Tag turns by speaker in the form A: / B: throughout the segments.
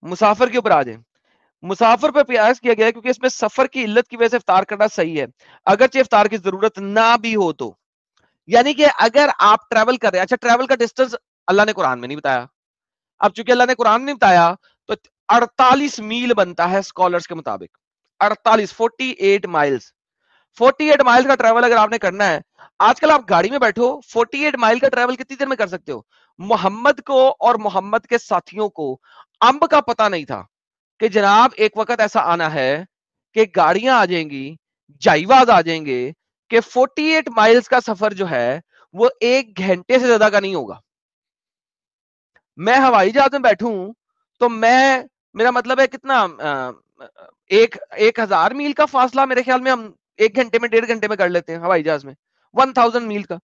A: मुसाफिर के ऊपर आ जाए। मुसाफिर पर प्रयास किया गया है क्योंकि इसमें सफर की इल्लत की वजह से इफ्तार करना सही है, अगरचे इफ्तार की जरूरत ना भी हो तो। यानी कि अगर आप ट्रैवल कर रहे हैं, अच्छा ट्रैवल का डिस्टेंस अल्लाह ने कुरान में नहीं बताया, अब चूंकि अल्लाह ने कुरान में नहीं बताया तो 48 मील बनता है स्कॉलर्स के मुताबिक, 48 माइल्स। 48 माइल का ट्रैवल अगर आपने करना है, आजकल आप गाड़ी में बैठो 48 माइल का ट्रैवल कितनी देर में कर सकते हो। मोहम्मद को और मोहम्मद के साथियों को अंब का पता नहीं था कि जनाब एक वक्त ऐसा आना है कि गाड़ियां आ जाएंगी, जाइवाज आ जाएंगे, कि 48 माइल्स का सफर जो है वो 1 घंटे से ज्यादा का नहीं होगा। मैं हवाई जहाज में बैठूं तो मेरा मतलब है कितना, 1000 मील का फासला मेरे ख्याल में हम 1 घंटे में 1.5 घंटे में कर लेते हैं हवाई जहाज में। 1000 मील का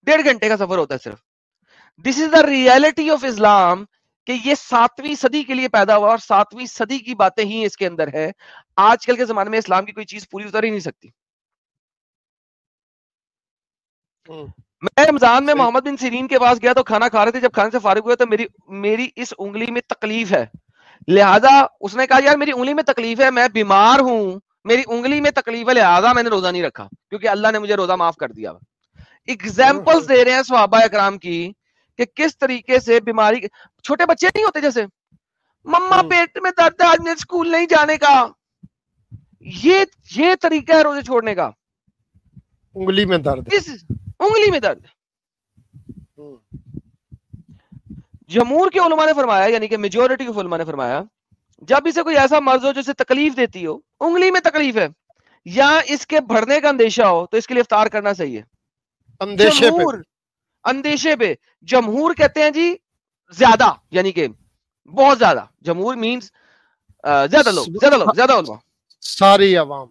A: 1.5 घंटे का सफर होता है सिर्फ। This is the reality of Islam, कि ये 7वीं सदी के लिए पैदा हुआ और 7वीं सदी की बातें ही इसके अंदर है। आजकल के जमाने में इस्लाम की कोई चीज पूरी उतर ही नहीं सकती। मैं रमजान में मोहम्मद बिन सीरीन के पास गया तो खाना खा रहे थे, जब खाने से फारिग हुए तो मेरी इस उंगली में तकलीफ है, लिहाजा उसने कहा यार मेरी उंगली में तकलीफ है, मैं बीमार हूं, मेरी उंगली में तकलीफ है, लिहाजा मैंने रोजा नहीं रखा क्योंकि अल्लाह ने मुझे रोजा माफ कर दिया। एग्जाम्पल्स दे रहे हैं सहाबा इकराम की कि किस तरीके से बीमारी, छोटे बच्चे नहीं होते जैसे मम्मा पेट में दर्द है आज मेरे स्कूल नहीं जाने का, ये तरीका है रोजे छोड़ने का।
B: उंगली में दर्द,
A: इस उंगली में दर्द। जमहूर के उलमा ने फरमाया, यानी कि मेजोरिटी के उलमा ने फरमाया, जब इसे कोई ऐसा मर्ज हो जिसे तकलीफ देती हो, उंगली में तकलीफ है या इसके बढ़ने का अंदेशा हो, तो इसके लिए इफ्तार करना सही है। अंदेशे पे जमहूर कहते हैं जी ज्यादा, यानी कि बहुत ज्यादा। जमहूर मींस ज्यादा उलमा,
B: सारी अवाम,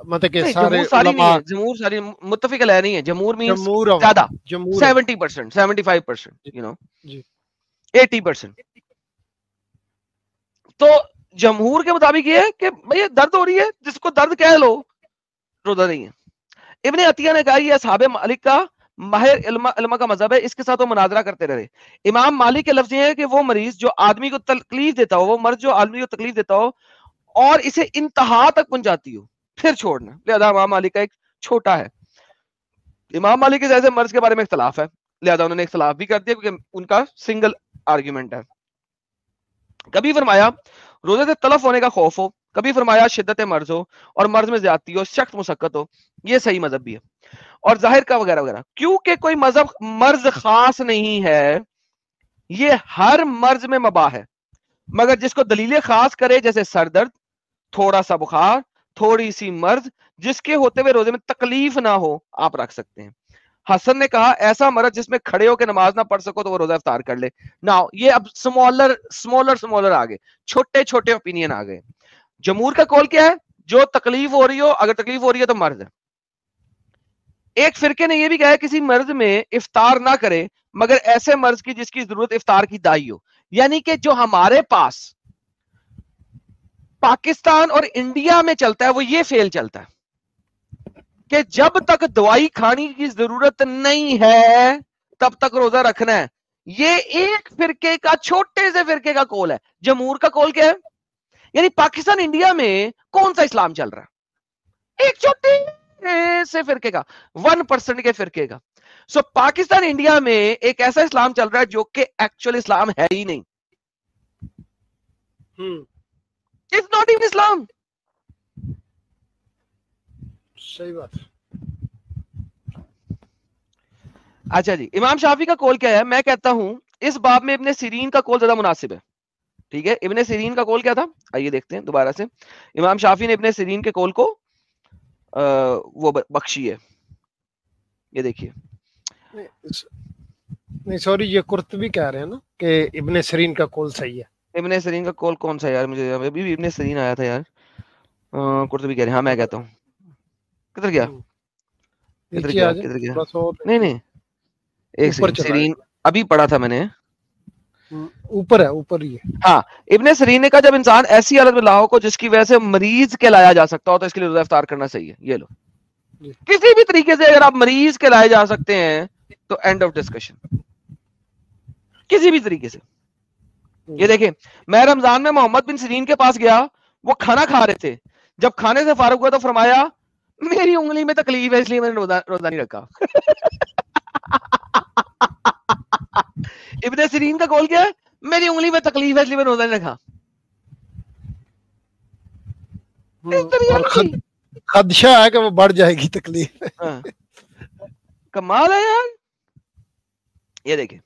B: मतलब कि सारे उलमा,
A: जमहूर सारी मुत्तफिक अलह नहीं है। जमहूर मींस ज्यादा, 70%, 75%, 80%। तो जमहूर के मुताबिक ये है कि भाई दर्द हो रही है, जिसको दर्द कह लो, रोजा नहीं है। इब्ने अतिया ने कहा यह असहाबे मालिक का माहिर इल्मा का मजहब है, इसके साथ वो मुनाजरा करते रहे। इमाम मालिक के लफ्ज ये है कि वो मरीज जो आदमी को तकलीफ देता हो, वो मर्ज जो आदमी को तकलीफ देता हो और इसे इंतहा तक पहुंचाती हो, फिर छोड़ना। लिहाजा इमाम मालिक का एक छोटा है। इमाम मालिक के जैसे मर्ज के बारे में इख्तलाफ है, लिहाजा उन्होंने इख्तलाफ भी कर दिया क्योंकि उनका सिंगल आर्ग्यूमेंट है। कभी फरमाया रोजे से तलफ होने का खौफ हो, कभी फरमाया शिद्दत मर्ज हो और मर्ज में ज्यादती हो, सख्त मुशक्कत हो, ये सही मजहब भी है। और जाहिर का वगैरह वगैरह, क्योंकि कोई मजहब मर्ज खास नहीं है, ये हर मर्ज में मबा है, मगर जिसको दलीलें खास करे, जैसे सर दर्द, थोड़ा सा बुखार, थोड़ी सी मर्ज, जिसके होते हुए रोजे में तकलीफ ना हो, आप रख सकते हैं। हसन ने कहा ऐसा मर्ज जिसमें खड़े होकर नमाज ना पढ़ सको तो वो रोजा इफ्तार कर ले। नाउ ये अब स्मॉलर आ गए, छोटे छोटे ओपिनियन आ गए। जमहूर का कौल क्या है, जो तकलीफ हो रही हो, अगर तकलीफ हो रही है तो मर्ज है। एक फिरके ने यह भी कहा है किसी मर्ज में इफ्तार ना करे मगर ऐसे मर्ज की जिसकी जरूरत इफ्तार की दाई हो। यानी कि जो हमारे पास पाकिस्तान और इंडिया में चलता है वो ये फेल चलता है कि जब तक दवाई खाने की जरूरत नहीं है तब तक रोजा रखना है। ये एक फिरके का, छोटे से फिरके का कौल है। जमहूर का कौल क्या है, यानी पाकिस्तान इंडिया में कौन सा इस्लाम चल रहा है, एक छोटे से फिरके का, 1% के फिरके का। सो पाकिस्तान इंडिया में एक ऐसा इस्लाम चल रहा है जो कि एक्चुअल इस्लाम है ही नहीं। इट्स नॉट इवन इस्लाम।
B: सही बात।
A: अच्छा जी, इमाम शाफी का कौल क्या है? मैं कहता हूं इस बाब में इब्ने सीरीन का कौल ज्यादा मुनासिब है। ठीक है, इब्ने सीरीन का कौल क्या था, आइए देखते हैं दोबारा से। इमाम शाफी ने इब्ने सीरीन के कौल को वो बख्शी है, ये देखिए।
B: नहीं सॉरी, ये कुर्तबी कह रहे हैं ना कि इब्ने सीरीन का कौल सही है।
A: इब्ने सीरीन का कौल कौन सा यार, मुझे अभी भी इब्ने सीरीन आया था यार। कुर्तबी कह रहे हैं, हाँ मैं कहता हूँ। किधर गया, किधर गया? नहीं एक सेकंड, सीरीन अभी पढ़ा था मैंने,
B: ऊपर है, ऊपर ही है।
A: हाँ, इब्ने सीरीन ने कहा जब इंसान ऐसी हालत में लाहो को जिसकी वजह से मरीज कहलाया जा सकता हो तो इसके लिए रोजा इफ्तार करना सही है। ये लो, किसी भी तरीके से अगर आप मरीज कहलाए जा सकते हैं तो एंड ऑफ डिस्कशन, किसी भी तरीके से। ये देखिए, मैं रमजान में मोहम्मद बिन सीरीन के पास गया, वो खाना खा रहे थे, जब खाने से फारुक हुआ तो फरमाया मेरी उंगली में तकलीफ है इसलिए मैंने रोजा नहीं रखा। इब्ने सीरीन का कौल क्या है? मेरी उंगली में तकलीफ है इसलिए मैंने रोजा नहीं रखा।
B: और खदशा है कि वो बढ़ जाएगी तकलीफ।
A: कमाल है यार। ये देखिए,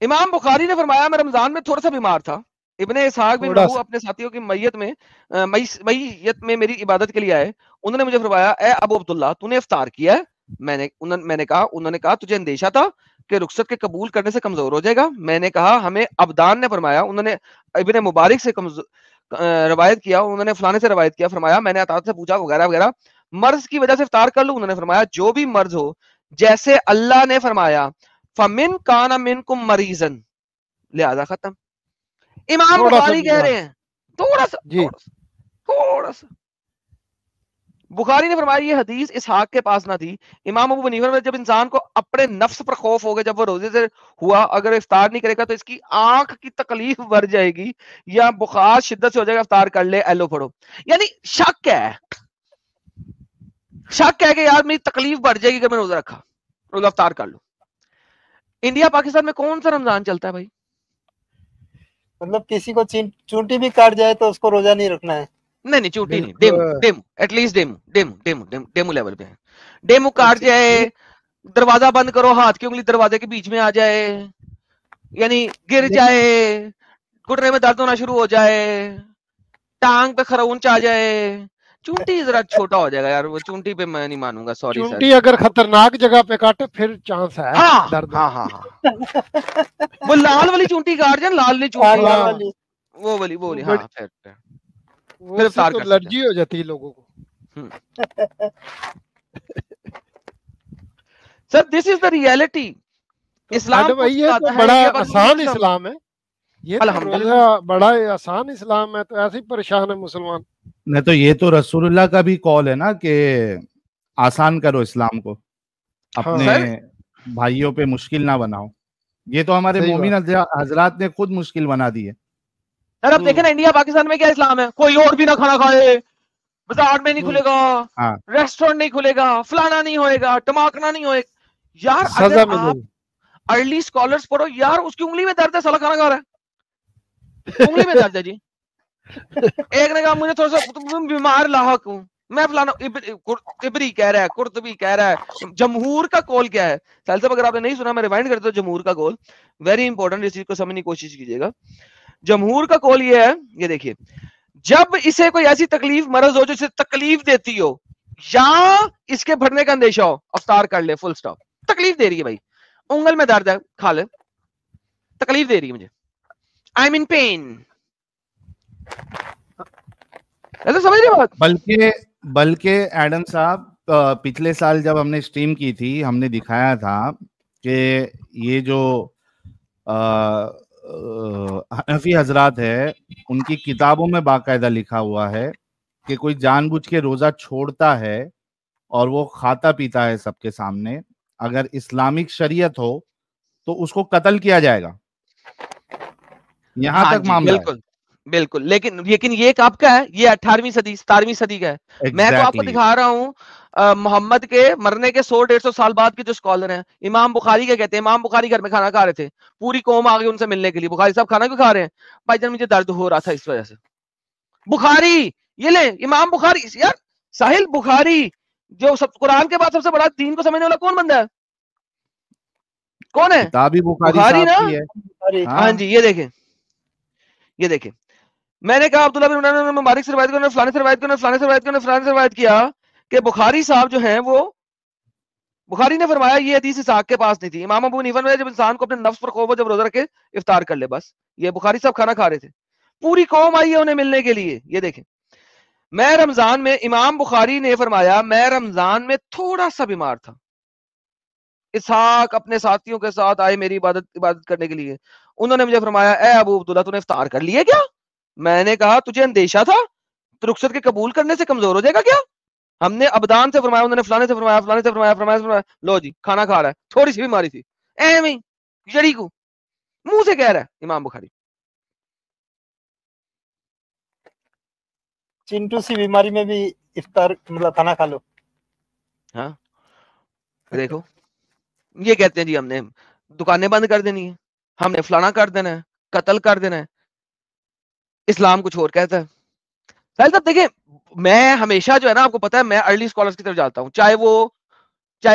A: इमाम बुखारी ने फरमाया मैं रमजान में थोड़ा सा बीमार था, इब्ने इसहाक बिन रहू अपने साथियों की मैयत में मेरी इबादत के लिए आए, उन्होंने मुझे फरमाया ए अबू अब्दुल्ला तूने इफ्तार किया है? उन्होंने कहा तुझे अंदेशा था कि रुखसत के कबूल करने से कमजोर हो जाएगा? मैंने कहा हमें अबदान ने फरमाया, उन्होंने इब्ने मुबारक से रवायत किया, उन्होंने फलाने से रवायत किया, फरमाया मैंने अतात से पूछा वगैरह वगैरह, मर्ज की वजह से इफ्तार कर लूं? उन्होंने फरमाया जो भी मर्ज हो, जैसे अल्लाह ने फरमाया फमिन काना मिनकुम मरीजन, लिहाजा खत्म। इमाम बुखारी कह रहे हैं थोड़ा सा बुखारी ने फरमाया ये हदीस इसहाक के पास ना थी। इमाम अबू हनीफा में जब इंसान को अपने नफ्स पर खौफ हो गया, जब वो रोजे से हुआ अगर इफ्तार नहीं करेगा तो इसकी आंख की तकलीफ बढ़ जाएगी या बुखार शिद्दत से हो जाएगा, इफ्तार कर ले एलो पढ़ो। यानी शक है कि यार मेरी तकलीफ बढ़ जाएगी अगर मैंने रोजा रखा, रोजा इफ्तार कर लो। इंडिया पाकिस्तान में कौन सा रमजान चलता है भाई?
C: मतलब किसी को चूंटी भी काट जाए तो उसको रोजा नहीं रखना है?
A: नहीं चूंटी नहीं, डेमो एटलीस्ट डेमो लेवल पे है। डेमो काट जाए, दरवाजा बंद करो, हाथ की उंगली दरवाजे के बीच में आ जाए, यानी गिर जाए, घुटने में दर्द होना शुरू हो जाए, टांग पे खरोंच आ जाए, चूंटी जरा छोटा हो जाएगा यार, वो चूंटी पे मैं नहीं मानूंगा, सॉरी सर।
B: चूंटी अगर खतरनाक जगह पे काटे फिर चांस है दर्द।
A: हाँ वो लाल वाली चूंटी काट जाए, लाल वाली चूंटी, वो वाली हाँ,
B: फिर तो एलर्जी हो जाती है लोगों को।
A: Sir this is the reality. Islam
B: तो बड़ा आसान इस्लाम है, ये तो बड़ा आसान इस्लाम है, तो ऐसे ही परेशान है मुसलमान।
D: नहीं तो ये तो रसूलुल्लाह का भी कॉल है ना कि आसान करो इस्लाम को, अपने भाइयों पे मुश्किल ना बनाओ। ये तो हमारे मोमिन हजरात ने खुद मुश्किल बना दी है।
A: यार अब देखे ना इंडिया पाकिस्तान में क्या इस्लाम है, कोई और भी ना खाना खाए, बाजार में नहीं खुलेगा, रेस्टोरेंट नहीं खुलेगा, फलाना नहीं होएगा, टमाकना नहीं होएगा। यार अगर आप अर्ली स्कॉलर्स पढ़ो, यार उसकी उंगली में दर्द है, साला खाना खा रहा है, उंगली में दर्द है जी। एक ने कहा मुझे थोड़ा सा बीमार लाहक हूं मैं, फलाना इबरी कह रहा है, कुर्तबी कह रहा है। जमहूर का कॉल क्या है? साहब अगर आपने नहीं सुना मैं रिमाइंड करता हूं, जमहूर का कॉल वेरी इंपॉर्टेंट, इस चीज को समझने की कोशिश कीजिएगा। जमहूर का कॉल ये है, ये देखिए, जब इसे कोई ऐसी तकलीफ मरज हो जो इसे तकलीफ देती हो या इसके भरने का अंदेशा हो, अफ्तार कर ले, फुल स्टॉप। तकलीफ दे रही है भाई, उंगल में दर्द है, खा ले, तकलीफ दे रही है मुझे, आई एम इन पेन, ऐसा समझ रहे बात?
D: बल्कि एडम साहब, पिछले साल जब हमने स्ट्रीम की थी, हमने दिखाया था कि ये जो हनफी हजरात है, उनकी किताबों में बाकायदा लिखा हुआ है कि कोई जानबूझ के रोजा छोड़ता है और वो खाता पीता है सबके सामने, अगर इस्लामिक शरीयत हो तो उसको कत्ल किया जाएगा। यहाँ तक मामला है।
A: बिल्कुल, लेकिन ये कब का है? ये 18वीं सदी 17वीं सदी का है। Exactly. मैं तो आपको दिखा रहा हूँ मोहम्मद के मरने के 100-150 साल बाद के जो स्कॉलर हैं, इमाम बुखारी क्या कहते हैं? इमाम बुखारी घर में खाना खा रहे थे, पूरी कौम आ गई उनसे मिलने के लिए, बुखारी साहब खाना क्यों खा रहे हैं? भाईजान मुझे दर्द हो रहा था इस वजह से। बुखारी, ये ले इमाम बुखारी, यार साहिल बुखारी जो सब कुरान के बाद सबसे बड़ा दीन को समझने वाला कौन बंदा है? कौन है? बुखारी ना। हाँ जी, ये देखें, मैंने कहा अब्दुल्लाह बिन मुबारक से रवायत किया, फलाने से रवायत किया, फलाने से रवायत किया, फलाने से रवायत किया कि बुखारी साहब जो हैं वो, बुखारी ने फरमाया ये हदीस इसहाक के पास नहीं थी। इमाम अबू हनीफा ने जब इंसान को अपने नफ्स पर खौफ हो, जब रोजा रखे इफ्तार कर ले, बस। ये बुखारी साहब खाना खा रहे थे, पूरी कौम आई है उन्हें मिलने के लिए। ये देखें, मैं रमजान में, इमाम बुखारी ने फरमाया मैं रमजान में थोड़ा सा बीमार था, इसहाक अपने साथियों के साथ आए मेरी इबादत करने के लिए, उन्होंने मुझे फरमाया ए अबू अब्दुल्ला तूने इफ्तार कर लिया क्या? मैंने कहा तुझे अंदेशा था तो रुखसत के कबूल करने से कमजोर हो जाएगा क्या? हमने अबदान से फरमाया, उन्होंने फलाने से फरमाया, फलाने से फरमाया, फरमाया से फरमाया, लो जी खाना खा रहा है, थोड़ी सी बीमारी थी, एवं जड़ी को मुंह से कह रहा है इमाम बुखारी।
C: चिंटू सी बीमारी में भी इफ्तार मतलब खाना खा लो।
A: हाँ देखो, ये कहते हैं जी हमने दुकानें बंद कर देनी है, हमने फलाना कर देना है, कत्ल कर देना है। इस्लाम कुछ और कहता है। साहिल साहब देखिए, मैं हमेशा जो है ना, आपको पता है मैं अर्ली स्कॉलर्स की तरफ जाता हूँ, चाहे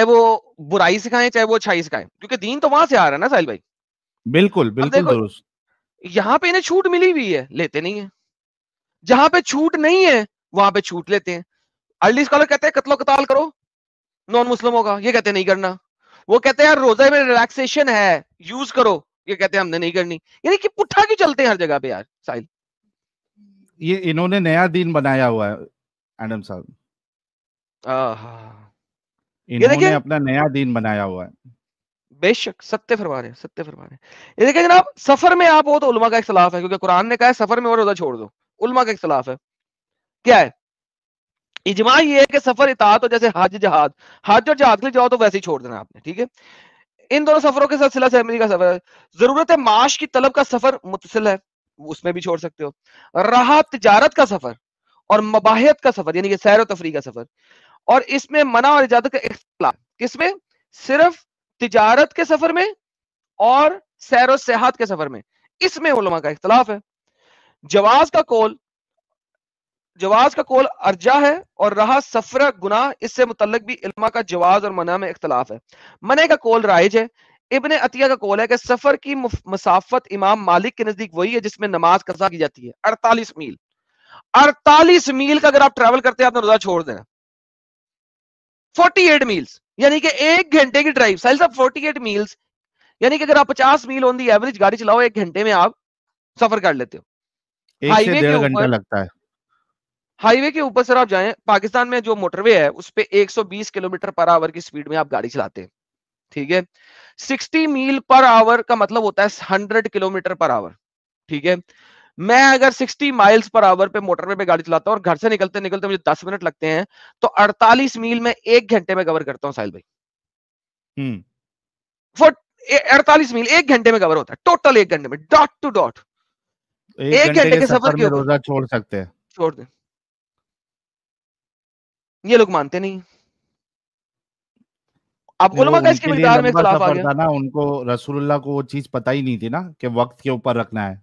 A: वो बुराई सिखाएं चाहे वो अच्छाई सिखाएं, क्योंकि दीन तो वहां से आ रहा है ना साहिल भाई।
D: बिल्कुल
A: अब
D: बिल्कुल
A: देखो,
D: दुरुस्त।
A: यहाँ पे इन्हें छूट मिली हुई है, लेते नहीं है। जहां पे छूट नहीं है वहां पे छूट लेते हैं। अर्ली स्कॉलर कहते हैं कत्लो कताल करो नॉन मुस्लिमों का, ये कहते हैं नहीं करना। वो कहते हैं यार रोजे में रिलैक्सेशन है, यूज करो, ये कहते हैं हमने नहीं करनी। यानी कि पुट्ठा क्यों चलते हैं हर जगह पे यार साहिल।
D: ये इन्होंने नया दिन बनाया हुआ है एडम साहब,
A: ये
D: इन्होंने
A: देखिए,
D: अपना नया दिन बनाया हुआ है।
A: बेशक सत्य फरमा रहे हैं, सत्य फरमा रहे हैं। ये देखिए जनाब, सफर में आप हो तो उलमा का इख्तलाफ है, क्योंकि कुरान ने कहा है सफर में और रोजा छोड़ दो। उलमा का इख्तलाफ है, क्या है? इजमा ये है कि सफर इताअत हो, जैसे हज जहाद, हज और जहाद के लिए जाओ तो वैसे ही छोड़ देना आपने, ठीक है। इन दोनों सफरों के साथ सिला सहमति का सफर है। जरूरत है माश की तलब का सफर मुतसिल है, उसमें भी छोड़ सकते हो। रहा तिजारत का सफर और मबाहियत का सफर, यानी कि सैर और तफरीह का सफर, और इसमें मना और इजाजत का इख्तिलाफ किसमें? सिर्फ तिजारत के सफर में और सैर और सेहत के सफर में, इसमें उलमा का इख्तिलाफ है। जवाज का कौल अर्जा है, और रहा सफर गुनाह, इससे मुतल्लिक भी इल्मा का जवाज और मना में इख्तिलाफ है। मने का कौल राइज है। इब्ने अतिया का कौल है कि सफर की मसाफत इमाम मालिक के नजदीक वही है जिसमें नमाज कज़ा की जाती है, 48 मील। 48 मील का अगर आप ट्रैवल करते हैं, आपने रोजा छोड़ देना। 48 मील्स यानी कि 1 घंटे की ड्राइव। साहिल साहब 48 मील्स यानी कि अगर आप 50 मील ऑन दी एवरेज गाड़ी चलाओ, 1 घंटे में आप सफर कर लेते हो।
D: 1 से 1.5 घंटा लगता है।
A: हाईवे के ऊपर सर आप जाएं, पाकिस्तान में जो मोटरवे है उस पे 120 किलोमीटर पर आवर की स्पीड में आप गाड़ी चलाते हैं, ठीक है। 60 मील पर आवर का मतलब होता है 100 किलोमीटर पर आवर, ठीक है। मैं अगर 60 माइल्स पर आवर पे मोटरवे पे गाड़ी चलाता हूँ और घर से निकलते निकलते मुझे 10 मिनट लगते हैं, तो 48 मील में 1 घंटे में कवर करता हूँ साहिल भाई। 48 मील 1 घंटे में कवर होता है, टोटल 1 घंटे में, डॉट टू डॉट।
D: 1 घंटे के सफर में रोजा छोड़ सकते हैं,
A: छोड़ दे। ये लोग मानते नहीं। अब उलमा का इसकी मिकदार में इख्तिलाफ आ गया
D: था ना, उनको रसूलुल्लाह को वो चीज पता ही नहीं थी ना कि वक्त के ऊपर रखना है,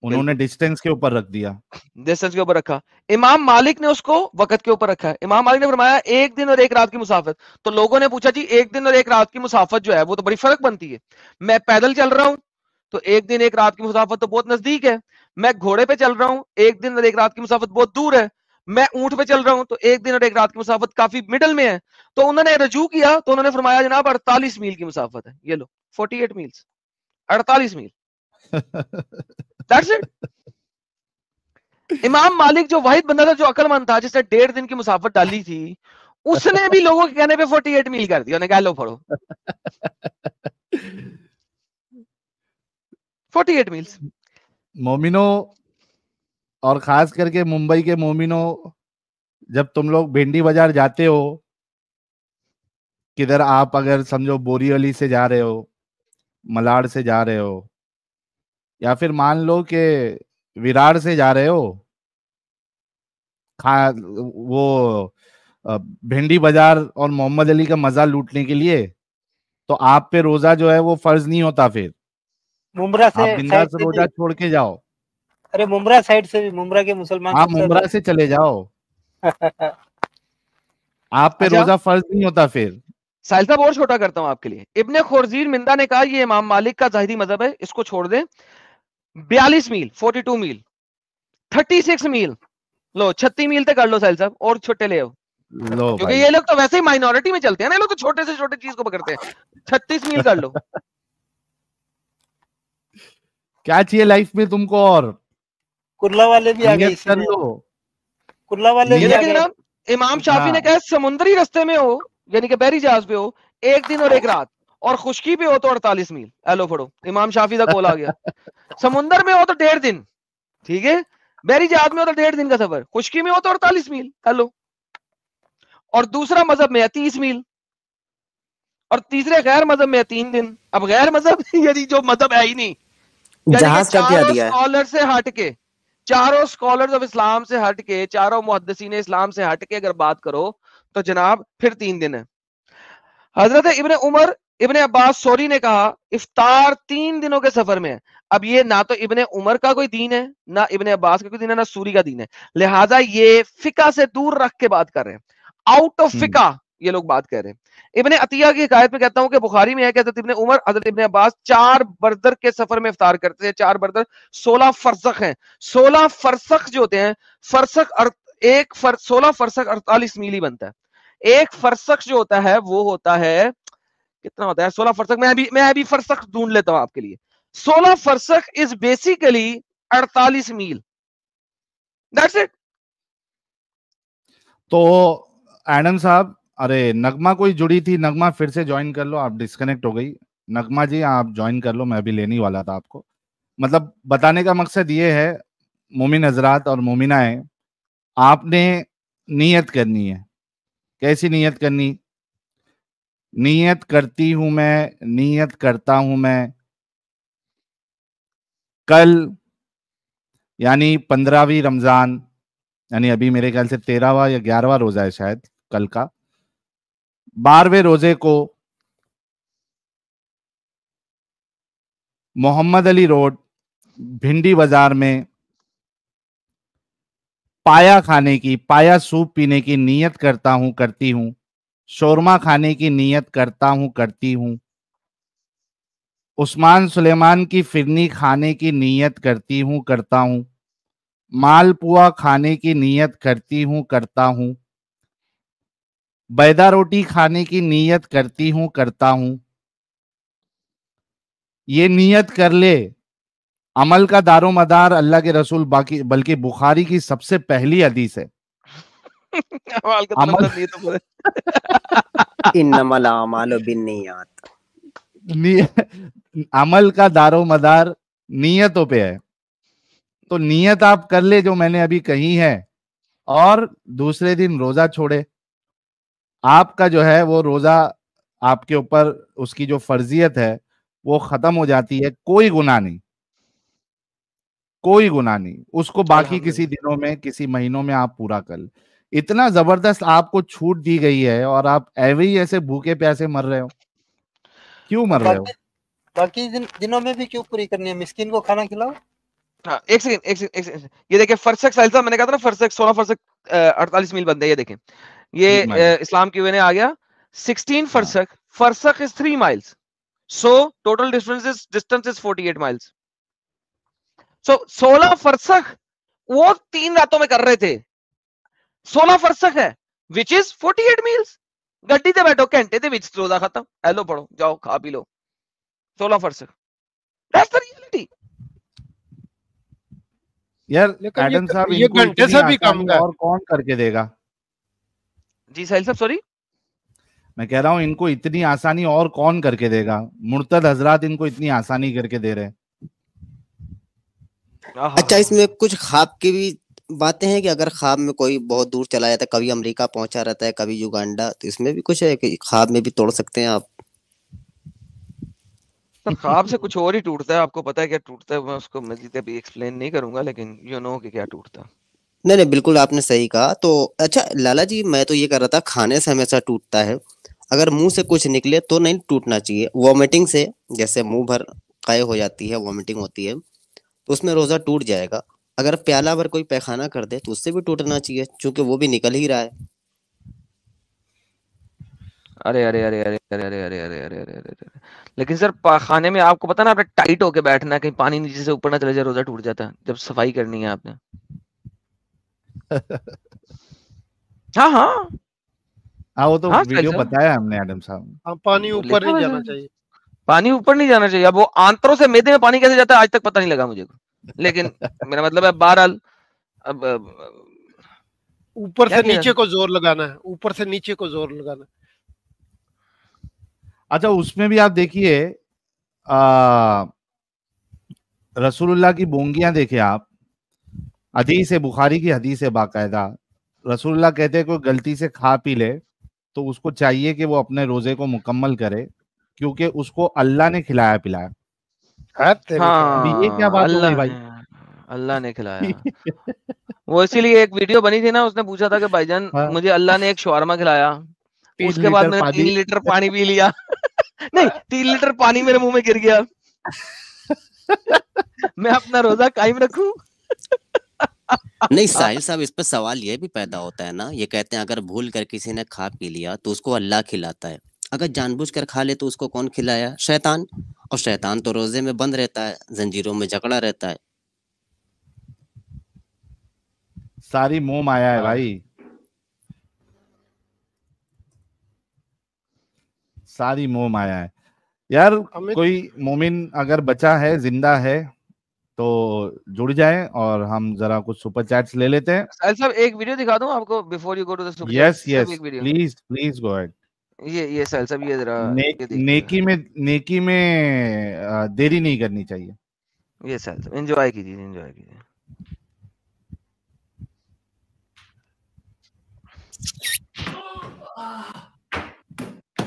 D: उन्होंने डिस्टेंस के ऊपर रख दिया,
A: डिस्टेंस के ऊपर रखा। इमाम मालिक ने उसको वक्त के ऊपर रखा है। इमाम मालिक ने फरमाया 1 दिन और 1 रात की मुसाफत। तो लोगों ने पूछा जी 1 दिन और 1 रात की मुसाफत जो है वो तो बड़ी फर्क बनती है। मैं पैदल चल रहा हूं तो 1 दिन 1 रात की मुसाफत तो बहुत नजदीक है। मैं घोड़े पे चल रहा हूं, 1 दिन और 1 रात की मुसाफत बहुत दूर है। मैं ऊंट पे चल रहा हूं तो 1 दिन और 1 रात की मुसाफत काफी मिडल में है। तो उन्होंने रजू किया तो उन्होंने फरमाया जनाब 48 मील की मुसाफत है। ये लो 48 मील्स, 48 मील, दैट्स इट। इमाम मालिक जो वाहिद बंदा था जो अकलमंद था, जिसने 1.5 दिन की मुसाफत डाली थी, उसने भी लोगों के कहने पे 48 मील कर दिया। उन्हें कहा लो पढ़ो 48 मील्स।
D: मोमिनो, और खास करके मुंबई के मोमिनो, जब तुम लोग भिंडी बाजार जाते हो, किधर आप अगर समझो बोरीवली से जा रहे हो, मलाड से जा रहे हो, या फिर मान लो कि विरार से जा रहे हो, वो भिंडी बाजार और मोहम्मद अली का मजा लूटने के लिए, तो आप पे रोजा जो है वो फर्ज नहीं होता। फिर
C: मुमरा से
D: आप बिंदास रोजा छोड़ के जाओ।
C: अरे मुमरा साइड से भी, मुमरा के मुसलमान
D: आप मुमरा से चले जाओ आप पे रोजा फर्ज नहीं होता। फिर
A: साहिल साहब और छोटा करता हूं आपके लिए। इब्ने खुरजीर मिंदा ने कहा ये इमाम मालिक का जाहिदी मजहब है, इसको छोड़ दें। 42 मील 42 मील, 36 मील, लो 36 मील तक कर लो साहिल साहब, और छोटे ले आओ, क्योंकि ये लोग तो वैसे ही माइनॉरिटी में चलते हैं ना, ये लोग तो छोटे से छोटे चीज को पकड़ते हैं। 36 मील कर लो।
D: क्या चाहिए लाइफ में तुमको? और
C: कुर्ला वाले भी आ गए,
D: कर लो,
C: कुर्ला वाले भी आ गए।
A: इमाम शाफी ने कहा समुद्री रास्ते में हो, यानी कि बहरी जहाज पे हो, 1 दिन और 1 रात, और खुश्की पे हो तो 48 मील। हेलो पढ़ो, इमाम शाफी का कॉल आ गया। समुद्र में हो तो 1.5 दिन, ठीक है। बहरी जहाज में हो तो 1.5 दिन का सफर, खुश्की में हो तो 48 मील। हेलो। और दूसरा मजहब में है 30 मील, और तीसरे गैर मजहब में है 3 दिन। अब गैर मजहब यानी जो मजहब है ही नहीं,
E: जहाज का क्या दिया है?
A: स्कॉलर से हट के चारों स्कॉलर्स ऑफ इस्लाम से हट के, चारों मुहद्दिसीन इस्लाम से हट के अगर बात करो तो जनाब फिर 3 दिन है। हजरत इब्ने उमर इब्ने अब्बास सौरी ने कहा इफ्तार 3 दिनों के सफर में है। अब ये ना तो इब्ने उमर का कोई दीन है, ना इब्ने अब्बास का कोई दीन है, ना सूरी का दीन है, लिहाजा ये फिका से दूर रख के बात कर रहे हैं, आउट ऑफ फिका ये लोग बात कर रहे हैं। इब्ने अतिया की हिकायत में कहता हूं कि बुखारी में है कि हजरत इब्ने उमर हजरत इब्ने अब्बास 4 बरदर के सफर में इफ्तार करते थे। 4 बरदर 16 फरसख हैं। 16 फरसख जो होते हैं, फरसख 16 फरसख 48 मील ही बनता है। एक फरसख जो होता है वो होता है, कितना होता है 16 फरसख, मैं अभी फरसख ढूंढ लेता हूं आपके लिए। 16 फरसख इज बेसिकली 48 मील, दैट्स इट।
D: तो एडम साहब, अरे नगमा कोई जुड़ी थी, नगमा फिर से ज्वाइन कर लो, आप डिस्कनेक्ट हो गई। नगमा जी आप ज्वाइन कर लो, मैं भी लेने वाला था आपको। मतलब बताने का मकसद ये है मोमिन हजरात और मोमिनाएं, आपने नीयत करनी है। कैसी नीयत करनी? नीयत करती हूं मैं, नीयत करता हूं मैं, कल यानी 15वीं रमजान, यानी अभी मेरे ख्याल से 13वां या 11वां रोजा है शायद कल का, 12वें रोजे को मोहम्मद अली रोड भिंडी बाजार में पाया खाने की, पाया सूप पीने की नीयत करता हूं, करती हूं। शोरमा खाने की नीयत करता हूं, करती हूं। उस्मान सुलेमान की फिरनी खाने की नीयत करती हूं, करता हूं। मालपुआ खाने की नीयत करती हूं, करता हूं। बैदा रोटी खाने की नीयत करती हूं, करता हूं। ये नीयत कर ले। अमल का दारोमदार अल्लाह के रसूल, बाकी बल्कि बुखारी की सबसे पहली हदीस है। अमल
E: इन्नमल आमालु बिन्नियात।
D: अमल का दारोमदार नीयतों पे है। तो नीयत आप कर ले जो मैंने अभी कही है, और दूसरे दिन रोजा छोड़े। आपका जो है वो रोजा, आपके ऊपर उसकी जो फर्जियत है वो खत्म हो जाती है। कोई गुनाह नहीं, कोई गुनाह नहीं। उसको बाकी किसी दिनों में, किसी महीनों में आप पूरा कर ले। इतना जबरदस्त आपको छूट दी गई है और आप ऐसे ही ऐसे भूखे प्यासे मर रहे हो। क्यों मर रहे हो?
C: बाकी दिनों में भी क्यों पूरी करनी है? मिस्किन को खाना खिलाओ।
A: हाँ, एक सेकंड, ये देखिए फरसख साहिल साहब, मैंने कहा था ना फरसख 16 फरसख 48 मील बनते हैं। ये देखें, ये इस्लाम की वे ने आ गया 16 फरसख। फरसख is 3 miles, so total distance is 48 miles. So 16 फरसख वो 3 रातों में कर रहे थे। 16 फरसख है विच इज 48 मील्स। गड्डी से बैठो घंटे दे विच रोजा खत्म, हेलो पढ़ो जाओ खा पी लो। 16 फरसख, दैट्स द रियलिटी।
D: यार एडम साहब,
B: ये घंटे से भी कम है।
D: और कौन करके देगा?
A: जी साहिल साहब, सॉरी,
D: मैं कह रहा हूं इनको इतनी आसानी और कौन करके देगा? मुर्तद हजरात इनको इतनी आसानी करके दे रहे हैं।
E: अच्छा, इसमें कुछ ख्वाब की भी बातें हैं कि अगर ख्वाब में कोई बहुत दूर चला जाता है, कभी अमेरिका पहुंचा रहता है, कभी युगांडा, तो इसमें भी कुछ है कि ख्वाब में भी तोड़ सकते हैं आप?
A: सर ख्वाब से कुछ और ही टूटता है, आपको पता है क्या टूटता है? मैं उसको मजीद अभी एक्सप्लेन नहीं करूंगा, लेकिन यू नो कि क्या टूटता है।
E: नहीं नहीं, बिल्कुल आपने सही कहा। तो अच्छा लाला जी, मैं तो ये कर रहा था, खाने से हमेशा टूटता है, अगर मुंह से कुछ निकले तो नहीं टूटना चाहिए। वॉमिटिंग से, जैसे मुंह भर काय हो जाती है, वॉमिटिंग होती है, तो उसमें रोजा टूट जाएगा। अगर प्याला भर कोई पैखाना कर दे तो उससे भी टूटना चाहिए, क्योंकि वो भी निकल ही रहा है।
A: अरे अरे अरे अरे अरे अरे अरे अरे अरे अरे अरे, लेकिन सर खाने में आपको पता ना, आपने टाइट होके बैठना है, कहीं पानी नीचे से ऊपर ना चले जाए, रोजा टूट जाता है जब सफाई करनी है आपने। हाँ हाँ
D: हाँ, वो तो
A: हाँ
D: वीडियो बताया हमने एडम साहब।
B: पानी ऊपर नहीं जाना चाहिए।
A: पानी ऊपर नहीं जाना चाहिए। अब वो आंतरों से मैदे में पानी कैसे जाता है आज तक पता नहीं लगा मुझे, लेकिन मेरा मतलब है बहरहाल, अब
B: ऊपर से नीचे को जोर लगाना है, ऊपर से नीचे को जोर लगाना है।
D: अच्छा, उसमें भी आप देखिए, रसूलुल्लाह की बोंगियां देखे आप। हदीस है, बुखारी की हदीस है बाकायदा। रसूलुल्लाह कहते हैं कोई गलती से खा पी ले तो उसको चाहिए कि वो अपने रोजे को मुकम्मल करे, क्योंकि उसको अल्लाह ने खिलाया पिलाया।
A: हाँ,
D: अभी ये क्या बात हो गई भाई?
A: अल्लाह ने खिलाया। वो इसीलिए एक वीडियो बनी थी ना, उसने पूछा था कि भाईजान
D: हाँ।
A: मुझे अल्लाह ने एक शवारमा खिलाया,
D: 3
A: उसके बाद
D: लीटर
A: मैंने
D: पानी
A: 3 लीटर पानी पी लिया। नहीं, 3 लीटर पानी मेरे मुंह में गिर गया। मैं अपना रोजा कायम रखूं?
E: नहीं साहिल साहब, इस पर सवाल ये भी पैदा होता है ना, ये कहते हैं अगर भूल कर किसी ने खा पी लिया तो उसको अल्लाह खिलाता है, अगर जानबूझकर खा ले तो उसको कौन खिलाया? शैतान। और शैतान तो रोजे में बंद रहता है, जंजीरों में जकड़ा रहता है।
D: सारी मोह माया है भाई, सारी मोह माया है यार।
B: अमित
D: कोई मोमिन अगर बचा है, जिंदा है, तो जुड़ जाए और हम जरा कुछ सुपर चैट्स ले लेते हैं।
A: साहिल साहब एक वीडियो दिखा दूं आपको before you go to the super
D: yes
A: chat? सिर्फ
D: यस,
A: एक video.
D: Please please go ahead.
A: ये साहिल साहब ये जरा ये देखिए।
D: नेकी में देरी नहीं करनी चाहिए।
A: ये साहिल साहब एंजॉय कीजिए, एंजॉय कीजिए।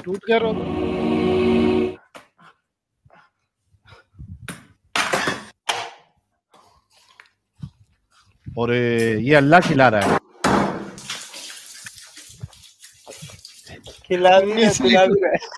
B: टूट गया रोजा।
D: और ये अल्लाह खिला रहा है।
C: खिला भी है,
B: 19
C: पिला भी है।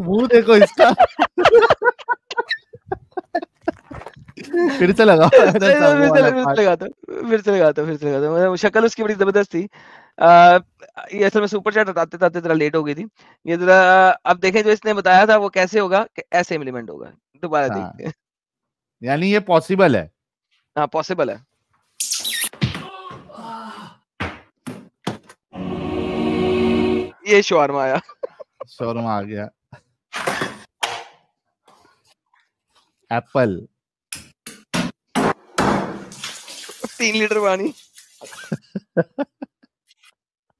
D: मुंह देखो इसका। फिर से लगा
A: फिर से लगाता मतलब शक्ल उसकी बड़ी जबरदस्त थी। ये असल में सुपर चैट हटाते जरा लेट हो गई थी। ये जरा अब देखें जो इसने बताया था वो कैसे होगा कि ऐसे इम्प्लीमेंट होगा। दोबारा देखते हैं।
D: यानी ये पॉसिबल है।
A: हाँ पॉसिबल है। ये शवारमा आया।
D: शवारमा आ गया। एप्पल
A: 3 लीटर पानी।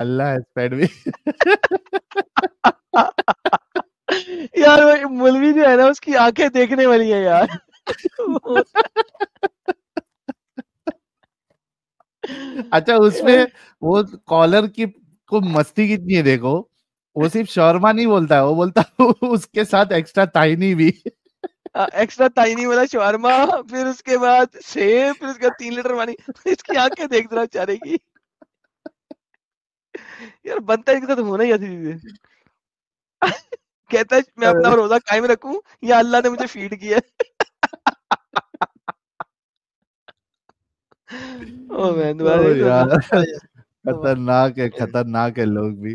D: अल्लाह has fed me.
A: यार वो मौलवी जो है ना उसकी आंखें देखने वाली है यार।
D: अच्छा उसमें वो कॉलर की को मस्ती कितनी है देखो, वो सिर्फ शौरमा नहीं बोलता है, वो बोलता है उसके साथ एक्स्ट्रा ताइनी भी।
A: एक्स्ट्रा ताइनी वाला शवारमा, फिर उसके बाद सेब, फिर उसके बाद 3 लीटर पानी। इसकी आंखें देख जरा बेचारे की। यार बनता है इसके साथ होना ही ऐसी चीजें। कहता है मैं अपना रोजा कायम रखूं या अल्लाह ने मुझे फीड किया। ओ मैन
D: यार खतरनाक है लोग भी।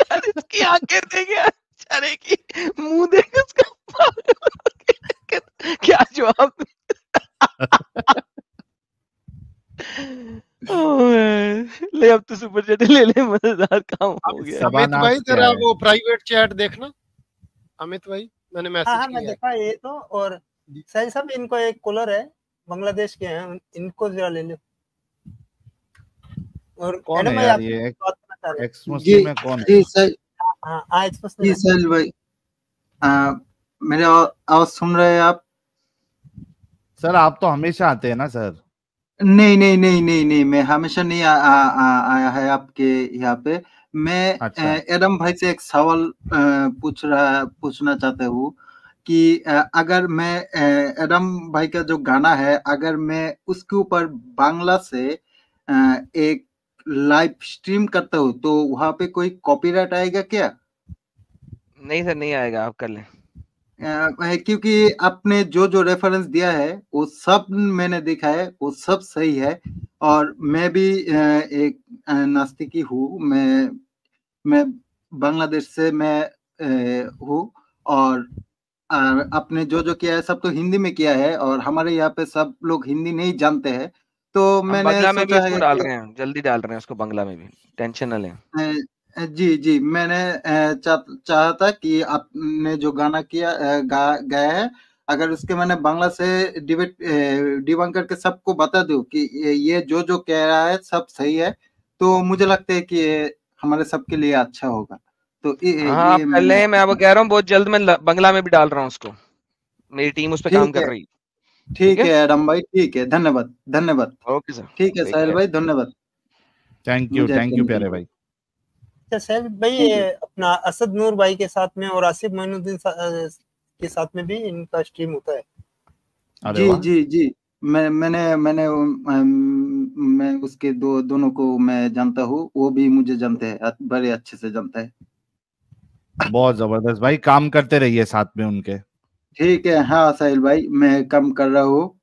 A: यार इसकी आंखें देखे बेचारे की, मुंह देख उसका। क्या जवाब। ले अब तो सुपर चैट ले ले, मजेदार काम हो गया।
B: अमित भाई जरा वो प्राइवेट चैट देखना। अमित भाई मैंने मैसेज
C: हाँ मैं देखा ये तो। और साहिल साहब इनको एक कॉलर है बांग्लादेश के हैं, इनको जरा ले लो। और
D: कौन है यार ये एक्स मुस्लिम में कौन है?
F: जी सर।
C: हाँ एक्स
F: जी साहिल भाई, मेरे आवाज सुन रहे हैं आप?
D: सर आप तो हमेशा आते हैं ना सर।
F: नहीं, मैं हमेशा नहीं आया है आपके यहाँ पे। मैं
D: अच्छा।
F: एडम भाई से एक सवाल पूछना चाहता हूँ कि अगर मैं एडम भाई का जो गाना है, अगर मैं उसके ऊपर बांग्ला से एक लाइव स्ट्रीम करता हूँ तो वहाँ पे कोई कॉपीराइट आएगा क्या?
A: नहीं सर नहीं आएगा, आप कर लें।
F: क्योंकि आपने जो रेफरेंस दिया है वो सब मैंने देखा है, वो सब सही है। और मैं भी एक नास्तिकी हूँ। मैं बांग्लादेश से मैं हूँ, और आपने जो किया है सब तो हिंदी में किया है, और हमारे यहाँ पे सब लोग हिंदी नहीं जानते हैं, तो
A: हम
F: मैंने
A: बंगला में भी
F: सोचा
A: इसको
F: है
A: डाल
F: कि
A: रहे हैं, जल्दी डाल रहे हैं उसको बंगला में भी, टेंशन न लें।
F: जी जी, मैंने चाहा था कि आपने जो गाना गाया है, अगर उसके मैंने बांग्ला से डिबंक करके सबको बता दूं कि ये जो कह रहा है सब सही है, तो मुझे लगता है कि ये हमारे सबके लिए अच्छा होगा। तो
A: हाँ आप
F: ये
A: कर
F: मैंने
A: लें, मैं वो कह रहा हूँ बहुत जल्द मैं बंगला में भी डाल रहा हूँ उसको, मेरी टीम उस पर काम
F: ठीक
A: कर
F: है,
A: रही।
F: ठीक है एडम भाई, ठीक है, धन्यवाद धन्यवाद।
A: ओके सर,
F: ठीक है
A: टेक
F: साहिल
A: केयर।
F: भाई, धन्यवाद।
D: थैंक यू
F: मुझे
D: प्यारे भाई।
C: अच्छा साहिल भाई,
F: ठीक है।
C: अपना असद नूर भाई के साथ में और आसिफ मोइनुद्दीन के साथ में भी इनका स्ट्रीम होता है।
D: अरे
F: जी
D: वाह,
F: जी जी, मैं उसके दोनों को मैं जानता हूँ, वो भी मुझे जानते हैं, बड़े अच्छे से जानता है।
D: बहुत जबरदस्त भाई, काम करते रहिए साथ में उनके।
F: ठीक है, हाँ साहिल भाई, मैं काम कर रहा हूँ,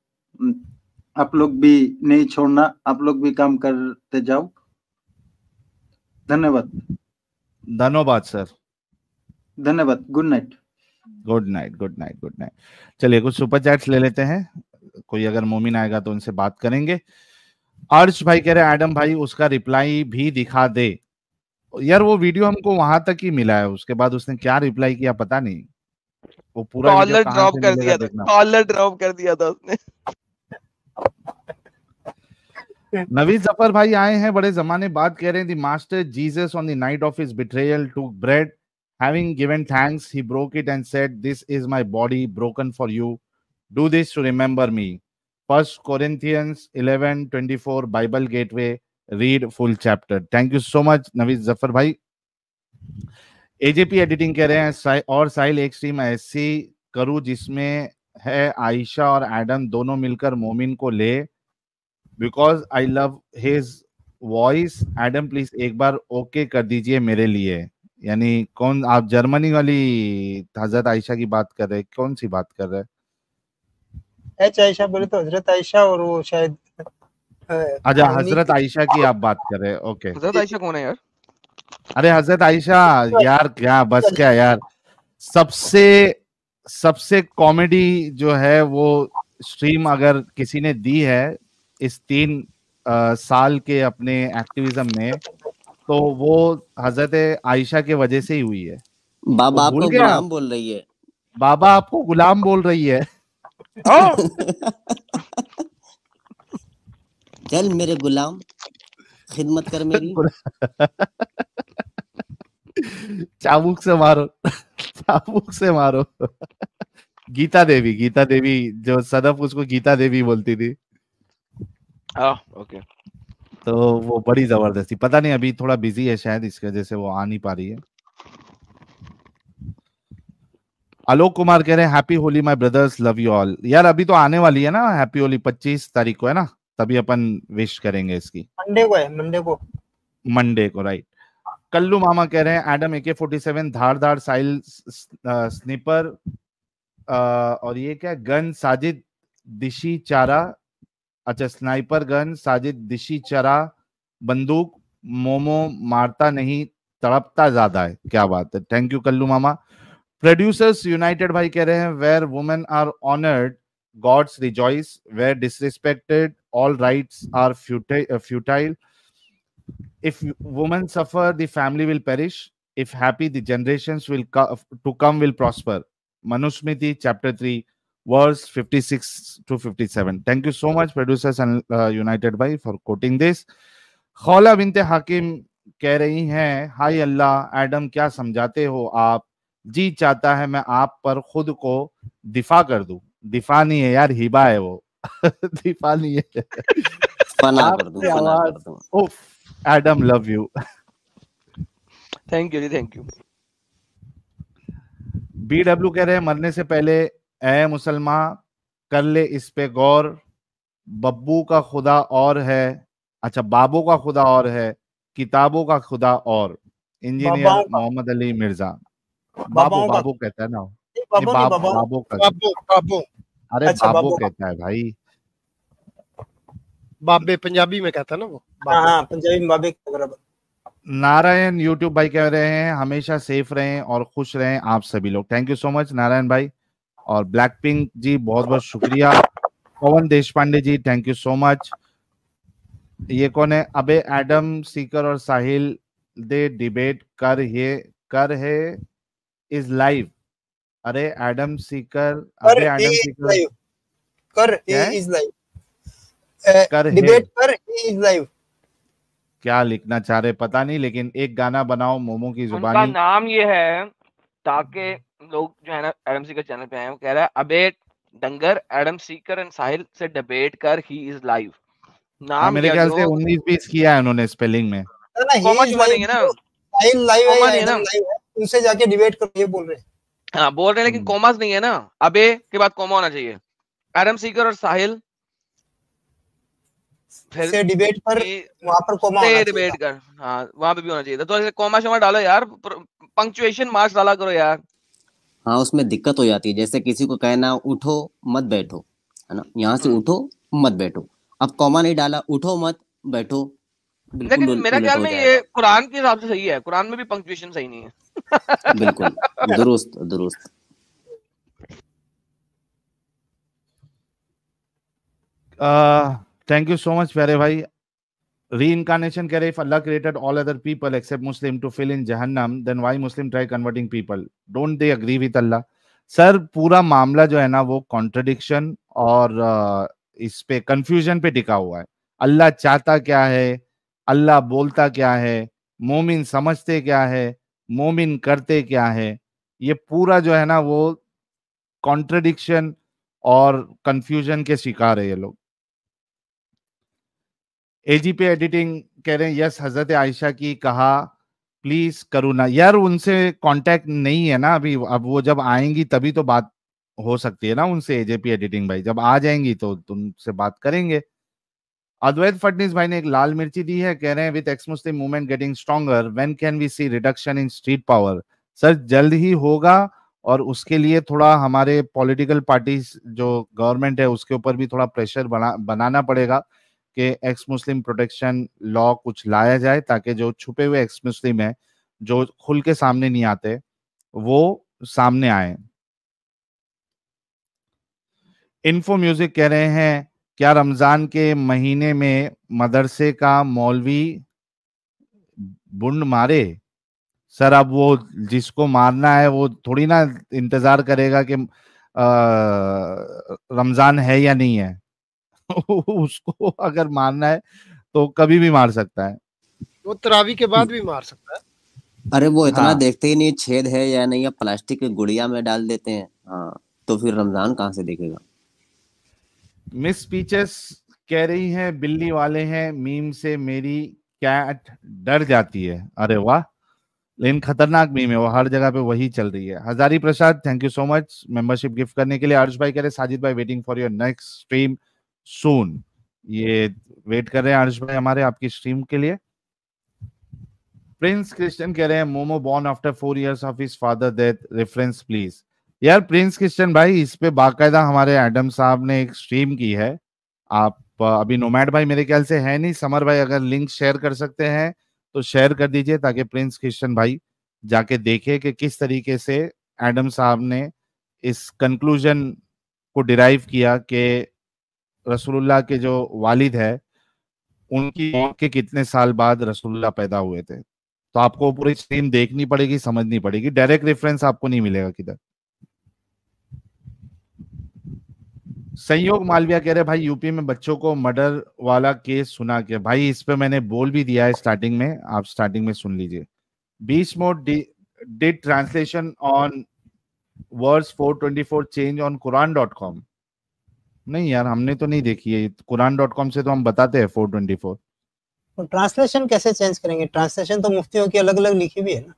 F: आप लोग भी नहीं छोड़ना, आप लोग भी काम करते जाओ। धन्यवाद
D: धन्यवाद सर।
F: धन्यवाद, good night.
D: Good night good night good night. चलिए कुछ सुपर चैट्स ले लेते हैं, कोई अगर मोमिन आएगा तो उनसे बात करेंगे। अर्श भाई कह रहे हैं एडम भाई उसका रिप्लाई भी दिखा दे। यार वो वीडियो हमको वहां तक ही मिला है, उसके बाद उसने क्या रिप्लाई किया पता नहीं, वो पूरा वीडियो
A: कॉलर
D: कहाँ
A: ड्रॉप
D: से
A: कर
D: मिलेगा
A: दिया था,
D: देखना।
A: कॉलर ड्रॉप कर दिया था उसने।
D: नवीद जफर भाई आए हैं बड़े जमाने बाद, कह रहे हैं the master Jesus on the night of his betrayal to bread, having given thanks he broke it and said this is my body broken for you, do this to remember me. 1 Corinthians 11:24 Bible Gateway, read full chapter. Thank you so much Naveed Zafar भाई। AJP editing कह रहे हैं और साहिल एक stream ऐसी करूं जिसमें है आयशा और एडम दोनों मिलकर मोमिन को ले, because I love his voice. Adam please एक बार ओके कर दीजिए मेरे लिए। यानी कौन, आप जर्मनी वाली हजरत आयशा की बात कर रहे हैं, कौन सी बात कर रहे हैं?
C: एच आयशा बोले तो हजरत आयशा, और वो शायद
D: अच्छा हजरत आयशा की आप बात कर रहे हैं, ओके।
A: हजरत आयशा कौन है यार?
D: अरे हजरत आयशा यार, क्या बस क्या यार, सबसे कॉमेडी जो है वो स्ट्रीम अगर किसी ने दी है इस 3 साल के अपने एक्टिविज्म में, तो वो हजरत आयशा के वजह से ही हुई है।
E: बाबा
D: वो भूल
E: आपको
D: गया?
E: गुलाम बोल रही है।
D: बाबा आपको गुलाम बोल रही है।
E: चल मेरे गुलाम, खिदमत कर मेरी।
D: चाबुक से मारो, चाबुक से मारो। गीता देवी जो सदफ उसको गीता देवी बोलती थी।
A: ओके।
D: तो वो बड़ी जबरदस्ती, पता नहीं अभी थोड़ा बिजी है शायद, इसकी वजह से वो आ नहीं पा रही है। आलोक कुमार कह रहे हैं happy Holi my brothers, love you all. यार अभी तो आने वाली है ना हैप्पी होली, 25 तारीख को है ना, तभी अपन विश करेंगे इसकी।
C: मंडे को है, मंडे को
D: राइट। कल्लू मामा कह रहे हैं एडम AK-47 धारदार साइल स्निपर, और ये क्या गन साजिद दिशी चारा, अच्छा स्नाइपर गन साजिद दिशी चरा बंदूक, मोमो मारता नहीं तड़पता ज्यादा है। क्या बात है, थैंक यू कल्लू मामा। प्रोड्यूसर्स यूनाइटेड भाई कह रहे हैं where women are honoured gods rejoice, where disrespected all rights are futile, if women suffer the family will perish, if happy the generations to come will prosper. Manusmriti chapter 3 verse 56 to 57. Thank you so much producers and United by for quoting this. खौला बिनते हाकिम कह रही हैं हाय अल्लाह Adam क्या समझाते हो आप, जी चाहता है मैं आप पर खुद को दिफा कर दूं। दिफा नहीं है यार, हिबा है वो। दिफा नहीं है,
E: फना कर दूं, फना कर दूं।
D: उफ Adam love you.
A: Thank you जी, थैंक यू।
D: BW कह रहे हैं मरने से पहले ए मुसलमान कर ले इस पे गौर, बब्बू का खुदा और है, अच्छा बाबू का खुदा और है, किताबों का खुदा और। इंजीनियर मोहम्मद अली मिर्जा। बाबू कहता है ना, बाबू अरे बाबू कहता है भाई,
B: बाबे पंजाबी में कहता है ना वो।
C: हाँ पंजाबी में बाबे के बराबर।
D: नारायण यूट्यूब भाई कह रहे हैं हमेशा सेफ रहें और खुश रहें आप सभी लोग। Thank you so much Narayan भाई। और ब्लैक पिंक जी बहुत बहुत शुक्रिया। पवन देश Pandey ji thank you so much. ये कौन है? अबे एडम सीकर और साहिल दे डिबेट कर है इज लाइव। अरे एडम सीकर,
C: कर
D: अबे एडम
C: ही
D: सीकर
C: लाइव, कर
D: क्या
C: ही
D: है?
C: इज लाइव,
D: कर है
C: डिबेट कर ही इज लाइव।
D: क्या लिखना चाह रहे पता नहीं, लेकिन एक गाना बनाओ मोमो की
A: उनका
D: जुबानी।
A: नाम ये है ताकि लोग जो है ना एडम सीकर चैनल पे आए, वो कह रहा है अबे डंगर एडम सीकर एंड साहिल से डिबेट कर ही इज लाइव।
D: हाँ
A: नाम
D: मेरे
A: लिया
D: ख्याल
A: जो
D: से 19-20 किया है उन्होंने स्पेलिंग में।
C: ना ही
A: कॉमा
C: इज
A: शोमा नहीं
C: लाइव,
A: है ना,
C: तो साहिल लाइव है
A: कॉमा
C: या
A: नहीं है
C: एडम
A: ना।
C: लाइव है, उनसे जाके डिबेट करो, ये बोल रहे हैं।
A: हाँ बोल रहे हैं लेकिन कॉमास नहीं है ना, अबे के बाद कॉमा होना चाहिए। एडम सीकर और साहिल फिर
C: से डिबेट कर, वहां पर कॉमा
A: से
C: होना चाहिए
A: डिबेट कर, हाँ वहां पे भी होना चाहिए था। तो ऐसे कॉमा शोमा डालो यार, पंक्चुएशन मार्क्स डाला करो यार।
E: हाँ उसमें दिक्कत हो जाती है, जैसे किसी को कहना उठो मत बैठो, है ना, यहाँ से उठो मत बैठो, अब कॉमा नहीं डाला, उठो मत बैठो, बिल्कुल
A: लेकिन मेरा
E: उलट
A: ख्याल
E: हो
A: में ये
E: जाएगा।
A: कुरान के हिसाब से सही है, कुरान में भी पंक्चुएशन सही नहीं है।
E: बिल्कुल दुरुस्त दुरुस्त।
D: थैंक यू सो मच प्यारे भाई। Reincarnation कह रहे if Allah created all other people except Muslim to fill in Jahannam, then why Muslim try converting people? Don't they agree with Allah? Sir पूरा मामला जो है ना वो कॉन्ट्रडिक्शन और इस पे कंफ्यूजन पे टिका हुआ है। अल्लाह चाहता क्या है, अल्लाह बोलता क्या है, मोमिन समझते क्या है, मोमिन करते क्या है, ये पूरा जो है ना वो कॉन्ट्रडिक्शन और कंफ्यूजन के शिकार है ये लोग। एजीपी एडिटिंग कह रहे हैं यस हजरत आयशा की कहा प्लीज करुणा। यार उनसे कांटेक्ट नहीं है ना अभी, अब वो जब आएंगी तभी तो बात हो सकती है ना उनसे। एजेपी एडिटिंग भाई जब आ जाएंगी तो तुमसे बात करेंगे। अद्वैत फडनीस भाई ने एक लाल मिर्ची दी है, कह रहे हैं with ex Muslim movement getting stronger when can we see reduction in street power? Sir जल्द ही होगा, और उसके लिए थोड़ा हमारे पॉलिटिकल पार्टीज जो गवर्नमेंट है उसके ऊपर भी थोड़ा प्रेशर बनाना पड़ेगा कि एक्स मुस्लिम प्रोटेक्शन लॉ कुछ लाया जाए, ताकि जो छुपे हुए एक्स मुस्लिम है जो खुल के सामने नहीं आते वो सामने आए। इन्फो म्यूजिक कह रहे हैं क्या रमजान के महीने में मदरसे का मौलवी बुंड मारे? सर अब वो जिसको मारना है वो थोड़ी ना इंतजार करेगा कि रमजान है या नहीं है। उसको अगर मारना है तो कभी भी मार सकता है,
B: वो तरावी के बाद भी मार सकता है।
E: अरे वो इतना
D: हाँ।
E: देखते ही नहीं छेद है या नहीं, या प्लास्टिक की गुड़िया में डाल देते हैं। हाँ तो फिर रमजान कहाँ से देखेगा।
D: मिस पीचेस कह रही हैं बिल्ली वाले हैं मीम से मेरी कैट डर जाती है। अरे वाह, लेकिन खतरनाक मीम है वो, हर जगह पे वही चल रही है। Hazari Prasad thank you so much membership gift करने के लिए। अर्श भाई कह रहे साजिद भाई waiting for your next stream soon. ये वेट कर रहे हैं अर्श भाई हमारे आपकी स्ट्रीम के लिए। प्रिंस क्रिश्चियन कह रहे हैं momo born after 4 years of his father death, reference please. यार प्रिंस क्रिश्चियन भाई इस पे बाकायदा हमारे एडम साहब ने एक स्ट्रीम की है। आप अभी नोमैड भाई मेरे ख्याल से है नहीं, समर भाई अगर लिंक शेयर कर सकते हैं तो शेयर कर दीजिए ताकि प्रिंस क्रिश्चियन भाई जाके देखे कि किस तरीके से एडम साहब ने इस कंक्लूजन को डिराइव किया कि रसूलुल्लाह के जो वालिद है उनकी मौत के कितने साल बाद रसूलुल्लाह पैदा हुए थे। तो आपको पूरी स्ट्रीम देखनी पड़ेगी, समझनी पड़ेगी, डायरेक्ट रेफरेंस आपको नहीं मिलेगा किधर। संयोग मालविया कह रहे भाई यूपी में बच्चों को मर्डर वाला केस सुना क्या? भाई इस पे मैंने बोल भी दिया है स्टार्टिंग में, आप स्टार्टिंग में सुन लीजिए। बीच mode did translation on verse 424 change on कुरान.com? नहीं यार हमने तो नहीं देखी है, कुरान.com से तो हम बताते हैं 424।
C: तो ट्रांसलेशन कैसे चेंज करेंगे? ट्रांसलेशन तो मुफ्तियों की अलग अलग लिखी हुई है ना।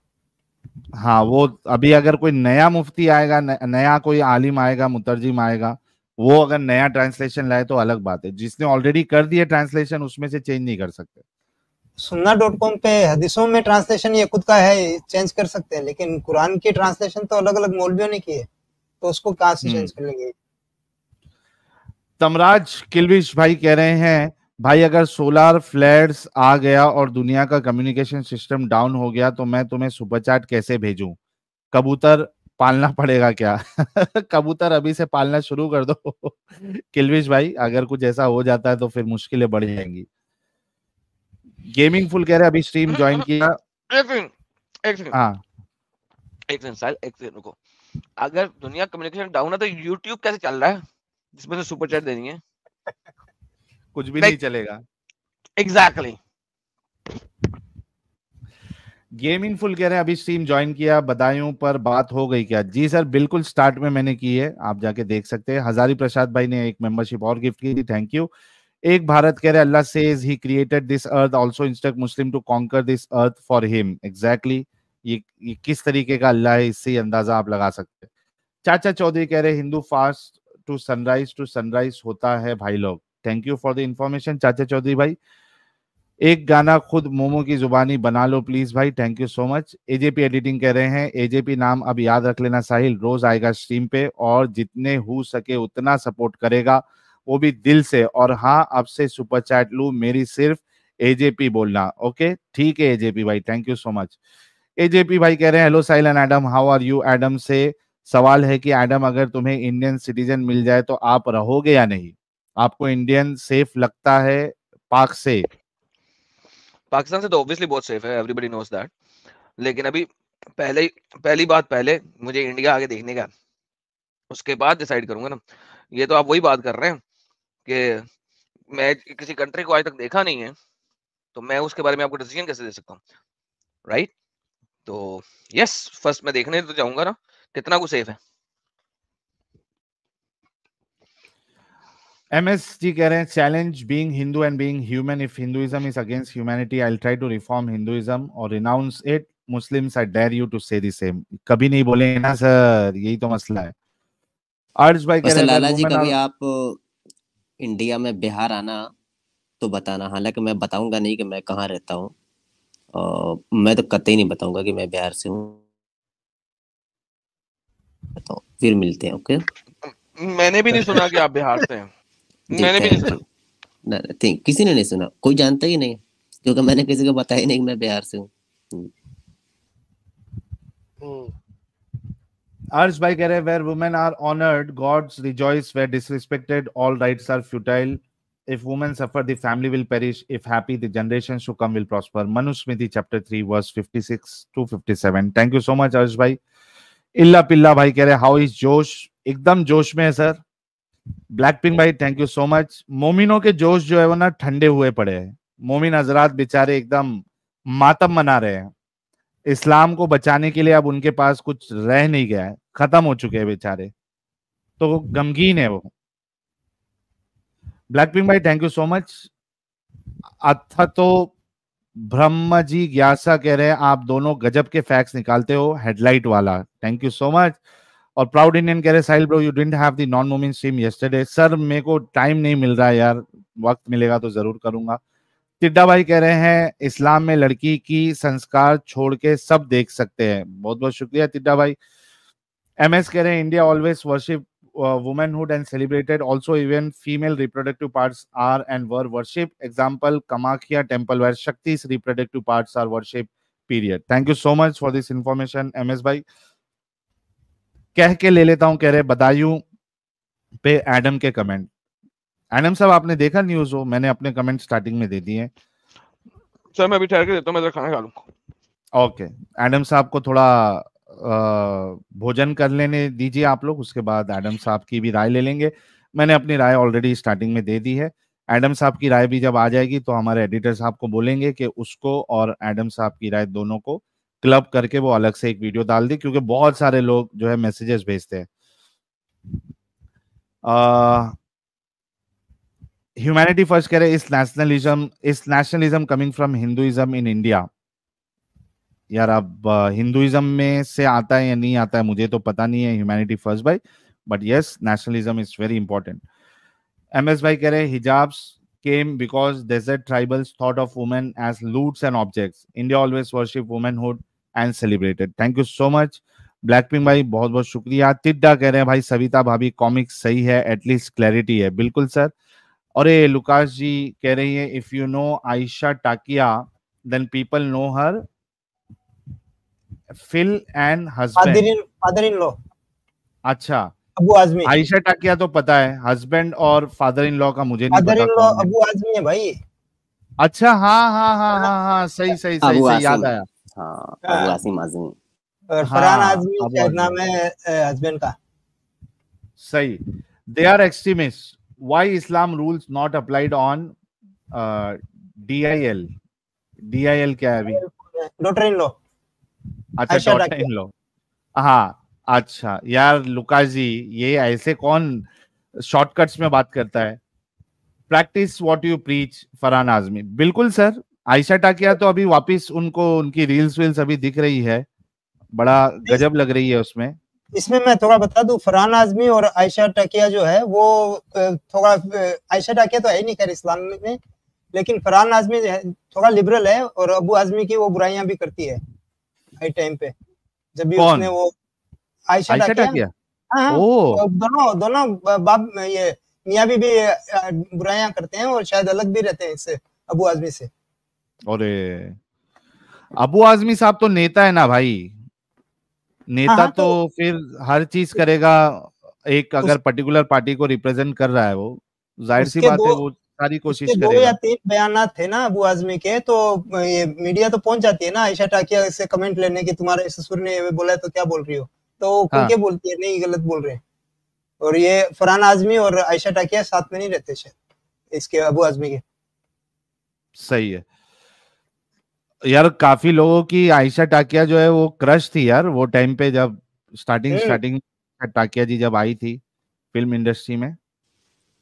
D: हाँ वो अभी अगर कोई नया मुफ्ती आएगा, नया कोई आलिम आएगा, मुतरजिम आएगा, वो अगर नया ट्रांसलेशन लाए तो अलग बात है। जिसने ऑलरेडी कर दिया ट्रांसलेशन उसमें से चेंज नहीं कर सकते।
C: सुन्ना.com पे हदीसों में ट्रांसलेशन ये खुद का है, चेंज कर सकते हैं, लेकिन कुरान की ट्रांसलेशन तो अलग अलग मौलवियों ने की है, तो उसको कहाँ से चेंज कर लेंगे?
D: तमराज किलविश भाई कह रहे हैं भाई अगर सोलार फ्लेयर्स आ गया और दुनिया का कम्युनिकेशन सिस्टम डाउन हो गया तो मैं तुम्हें सुपर चैट कैसे भेजूं? कबूतर पालना पड़ेगा क्या? कबूतर अभी से पालना शुरू कर दो। किल्विश भाई, अगर कुछ ऐसा हो जाता है तो फिर मुश्किलें बढ़ जाएंगी। गेमिंग फुल कह रहे अभी स्ट्रीम ज्वाइन किया। हाँ
A: एक सेकंड रुको। अगर दुनिया कम्युनिकेशन डाउन है तो यूट्यूब कैसे चल रहा है जिसमें से सुपर चैट देनी है?
D: कुछ भी नहीं चलेगा।
A: एग्जैक्टली।
D: गेमिंग फुल कह रहे हैं अभी स्ट्रीम ज्वाइन किया, बधाइयों पर बात हो गई क्या? जी सर बिल्कुल, स्टार्ट में मैंने की है, आप जाके देख सकते हैं। हजारी प्रसाद भाई ने एक मेंबरशिप और गिफ्ट की थी, थैंक यू। एक भारत कह रहे Allah says he created this earth, also instruct Muslim to conquer this earth for him. Exactly, ये किस तरीके का अल्लाह है, इससे अंदाजा आप लगा सकते हैं। चाचा चौधरी कह रहे हिंदू फास्ट टू सनराइज होता है भाई लोग। Thank you for the information चाचा चौधरी भाई। एक गाना खुद मोमो की जुबानी बना लो प्लीज भाई, thank you so much. AJP editing कह रहे हैं एजेपी नाम अब याद रख लेना साहिल, रोज आएगा स्ट्रीम पे और जितने हो सके उतना सपोर्ट करेगा, वो भी दिल से। और हाँ, अब से सुपर चैट लू, मेरी सिर्फ एजेपी बोलना। ओके ठीक है एजेपी भाई, thank you so much. AJP भाई कह रहे हैं hello Sahil and Adam, how are you? Adam से सवाल है कि एडम अगर तुम्हें इंडियन सिटीजन मिल जाए तो आप रहोगे या नहीं? आपको इंडियन सेफ लगता है पाक से?
A: पाकिस्तान से तो ऑब्वियसली बहुत सेफ है, एवरीबॉडी नोज दैट। लेकिन अभी पहली बात पहले मुझे इंडिया आगे देखने का, उसके बाद डिसाइड करूंगा ना। ये तो आप वही बात कर रहे हैं कि मैं किसी कंट्री को आज तक देखा नहीं है, तो मैं उसके बारे में आपको डिसीजन कैसे दे सकता हूँ, राइट? तो यस, फर्स्ट मैं देखने तो जाऊंगा ना कितना कुछ सेफ है।
D: एमएस जी कह रहे हैं challenge being Hindu and being human, if Hinduism is against humanity I will try to reform Hinduism और renounce it. Muslims I dare you to say the same. कभी नहीं बोलेंगे ना सर, यही तो मसला है। अर्ज भाई कह रहे हैं
E: लाला जी कभी आप इंडिया में बिहार आना तो बताना, हालांकि मैं बताऊंगा नहीं कि मैं कहाँ रहता हूँ, मैं तो कतई नहीं बताऊंगा कि मैं बिहार से हूँ। तो फिर मिलते हैं। ओके,
A: मैंने भी नहीं सुना कि आप बिहार से हैं। मैंने भी नहीं सुना।
E: किसी ने नहीं सुना, कोई जानता ही नहीं, क्योंकि मैंने किसी को बताया नहीं कि मैं बिहार से हूँ।
D: अर्ज भाई कह रहे हैं where women are honoured gods rejoice, where disrespected all rights are futile, if women suffer the family will perish, if happy the generations to come will prosper। Manusmriti chapter 3 verse 56 to 57। Thank you so much Arj भाई। इल्ला पिल्ला भाई कह रहे हैं how is जोश? एकदम जोश में है सर। ब्लैक पिंक भाई थैंक यू सो मच। मोमिनों के जोश जो है वो ना ठंडे हुए पड़े हैं, मोमिन हजरात बेचारे एकदम मातम मना रहे हैं। इस्लाम को बचाने के लिए अब उनके पास कुछ रह नहीं गया है, खत्म हो चुके हैं बेचारे, तो गमगीन है वो। ब्लैक पिंक भाई थैंक यू सो मच। अथा तो ब्रह्म जी ग्यासा कह रहे हैं आप दोनों गजब के फैक्ट्स निकालते हो, हेडलाइट वाला, थैंक यू सो मच। और प्राउड इंडियन कह रहे Sahil bro you didn't have the non मोमिन स्ट्रीम यस्टरडे। सर मेरे को टाइम नहीं मिल रहा है यार, वक्त मिलेगा तो जरूर करूंगा। टिड्डा भाई कह रहे हैं इस्लाम में लड़की की संस्कार छोड़ के सब देख सकते हैं, बहुत बहुत शुक्रिया टिड्डा भाई। एमएस कह रहे हैं India always worship womanhood and celebrated also, even female reproductive parts are and were worshipped, example Kamakhya temple where Shakti's reproductive parts are worshipped, period। thank you so much for this information ms भाई। कह के ले लेता हूं, कह रहे बदायूं पे Adam के कमेंट। एडम साहब आपने देखा न्यूज हो? मैंने अपने कमेंट स्टार्टिंग में दे दिए
A: सर, मैं अभी ठहर के देता हूं, मैं खाना खा लूं।
D: ओके एडम साहब को थोड़ा भोजन कर लेने दीजिए आप लोग, उसके बाद एडम साहब की भी राय ले लेंगे। मैंने अपनी राय ऑलरेडी स्टार्टिंग में दे दी है। एडम साहब की राय भी जब आ जाएगी तो हमारे एडिटर साहब को बोलेंगे कि उसको और एडम साहब की राय दोनों को क्लब करके वो अलग से एक वीडियो डाल दे, क्योंकि बहुत सारे लोग जो है मैसेजेस भेजते हैं। ह्यूमैनिटी फर्स्ट कह रहे इस nationalism coming from Hinduism in India. यार अब हिंदुइज्म में से आता है या नहीं आता है मुझे तो पता नहीं है, ह्यूमैनिटी फर्स्ट भाई, but yes nationalism is very important. MS भाई कह रहे हैं hijabs came because desert tribals thought of women as loots and objects, India always worship womanhood and celebrated. Thank you so much black pink भाई, बहुत बहुत शुक्रिया। टिड्डा कह रहे हैं भाई सविता भाभी कॉमिक्स सही है, एटलीस्ट क्लैरिटी है। बिल्कुल सर। और ये लुकास जी कह रही है if you know Ayesha Takia then people know her fill and husband.
C: Father in law
D: अच्छा,
C: अबू आजमी।
D: आयशा टाकिया तो पता है, हस्बैंड और फादर इन लॉ का मुझे नहीं
C: फादर
D: पता
C: इन लॉ
D: कौन है।
C: अबू आजमी है भाई।
D: अच्छा, हाँ हाँ हाँ हाँ हाँ, सही सही सही
E: अबू
D: सही, याद
E: आसिम।
D: आया।
E: हाँ, अबू आसिम आजमी।
C: और फरहान
D: हाँ,
C: आजमी
D: अबू
C: शायद
D: आजमी,
C: नाम है हस्बैंड का।
D: सही। They are extremist, why Islam rules not applied on DIL। DIL क्या है अभी?
C: डॉटर इन लॉ
D: अच्छा,
C: Ayesha
D: daughter
C: Takia.
D: In law. हाँ, अच्छा यार लुकास जी, ये ऐसे कौन शॉर्टकट्स में बात करता है? Practice what you preach, Farhan Azmi. बिल्कुल सर, आयशा टाकिया तो अभी वापस उनको उनकी रील्स वील्स अभी दिख रही है, बड़ा गजब लग रही है उसमें।
C: इसमें मैं थोड़ा बता दूं, फरहान आजमी और आयशा टाकिया जो है वो थोड़ा आयशा टाकिया तो है ही नहीं खैर इस्लाम में, लेकिन फरहान आजमी जो है थोड़ा लिबरल है और अबू आजमी की वो बुराइयां भी करती है हाई टाइम पे, जब भी
D: कौन?
C: उसने वो आयशा
D: आयशा
C: टाकिया।
D: टाकिया?
C: हाँ
D: ओ,
C: दोनों दोनों बाप ये मियाँ बीबी बुराइयां करते हैं और शायद अलग भी रहते हैं इससे अबू आजमी से।
D: अरे अबू आजमी साहब तो नेता है ना भाई,
C: हाँ
D: नेता
C: हाँ
D: तो
C: तो
D: फिर हर चीज करेगा। एक
C: उस,
D: अगर पर्टिकुलर पार्टी को रिप्रेजेंट कर रहा है वो, जाहिर सी
C: उसके
D: बात
C: दो
D: है वो सारी
C: उसके
D: कोशिश
C: दो या
D: करेगा।
C: तीन बयानात थे ना अबू आजमी के, तो ये मीडिया तो पहुंच जाती है ना आयशा टाकिया से कमेंट लेने की, तुम्हारे ससुर ने ये बोला है तो क्या बोल रही हो, तो वो खुल
D: हाँ,
C: के बोलती है नहीं गलत बोल रहे हैं। और ये फरहान आजमी और आयशा टाकिया साथ में नहीं रहते शायद इसके अबू आजमी के।
D: सही है यार। काफी लोगों की आयशा टाकिया जो है वो क्रश थी यार, वो टाइम पे जब स्टार्टिंग
C: हम्म
D: स्टार्टिंग टाकिया जी जब आई थी फिल्म इंडस्ट्री में।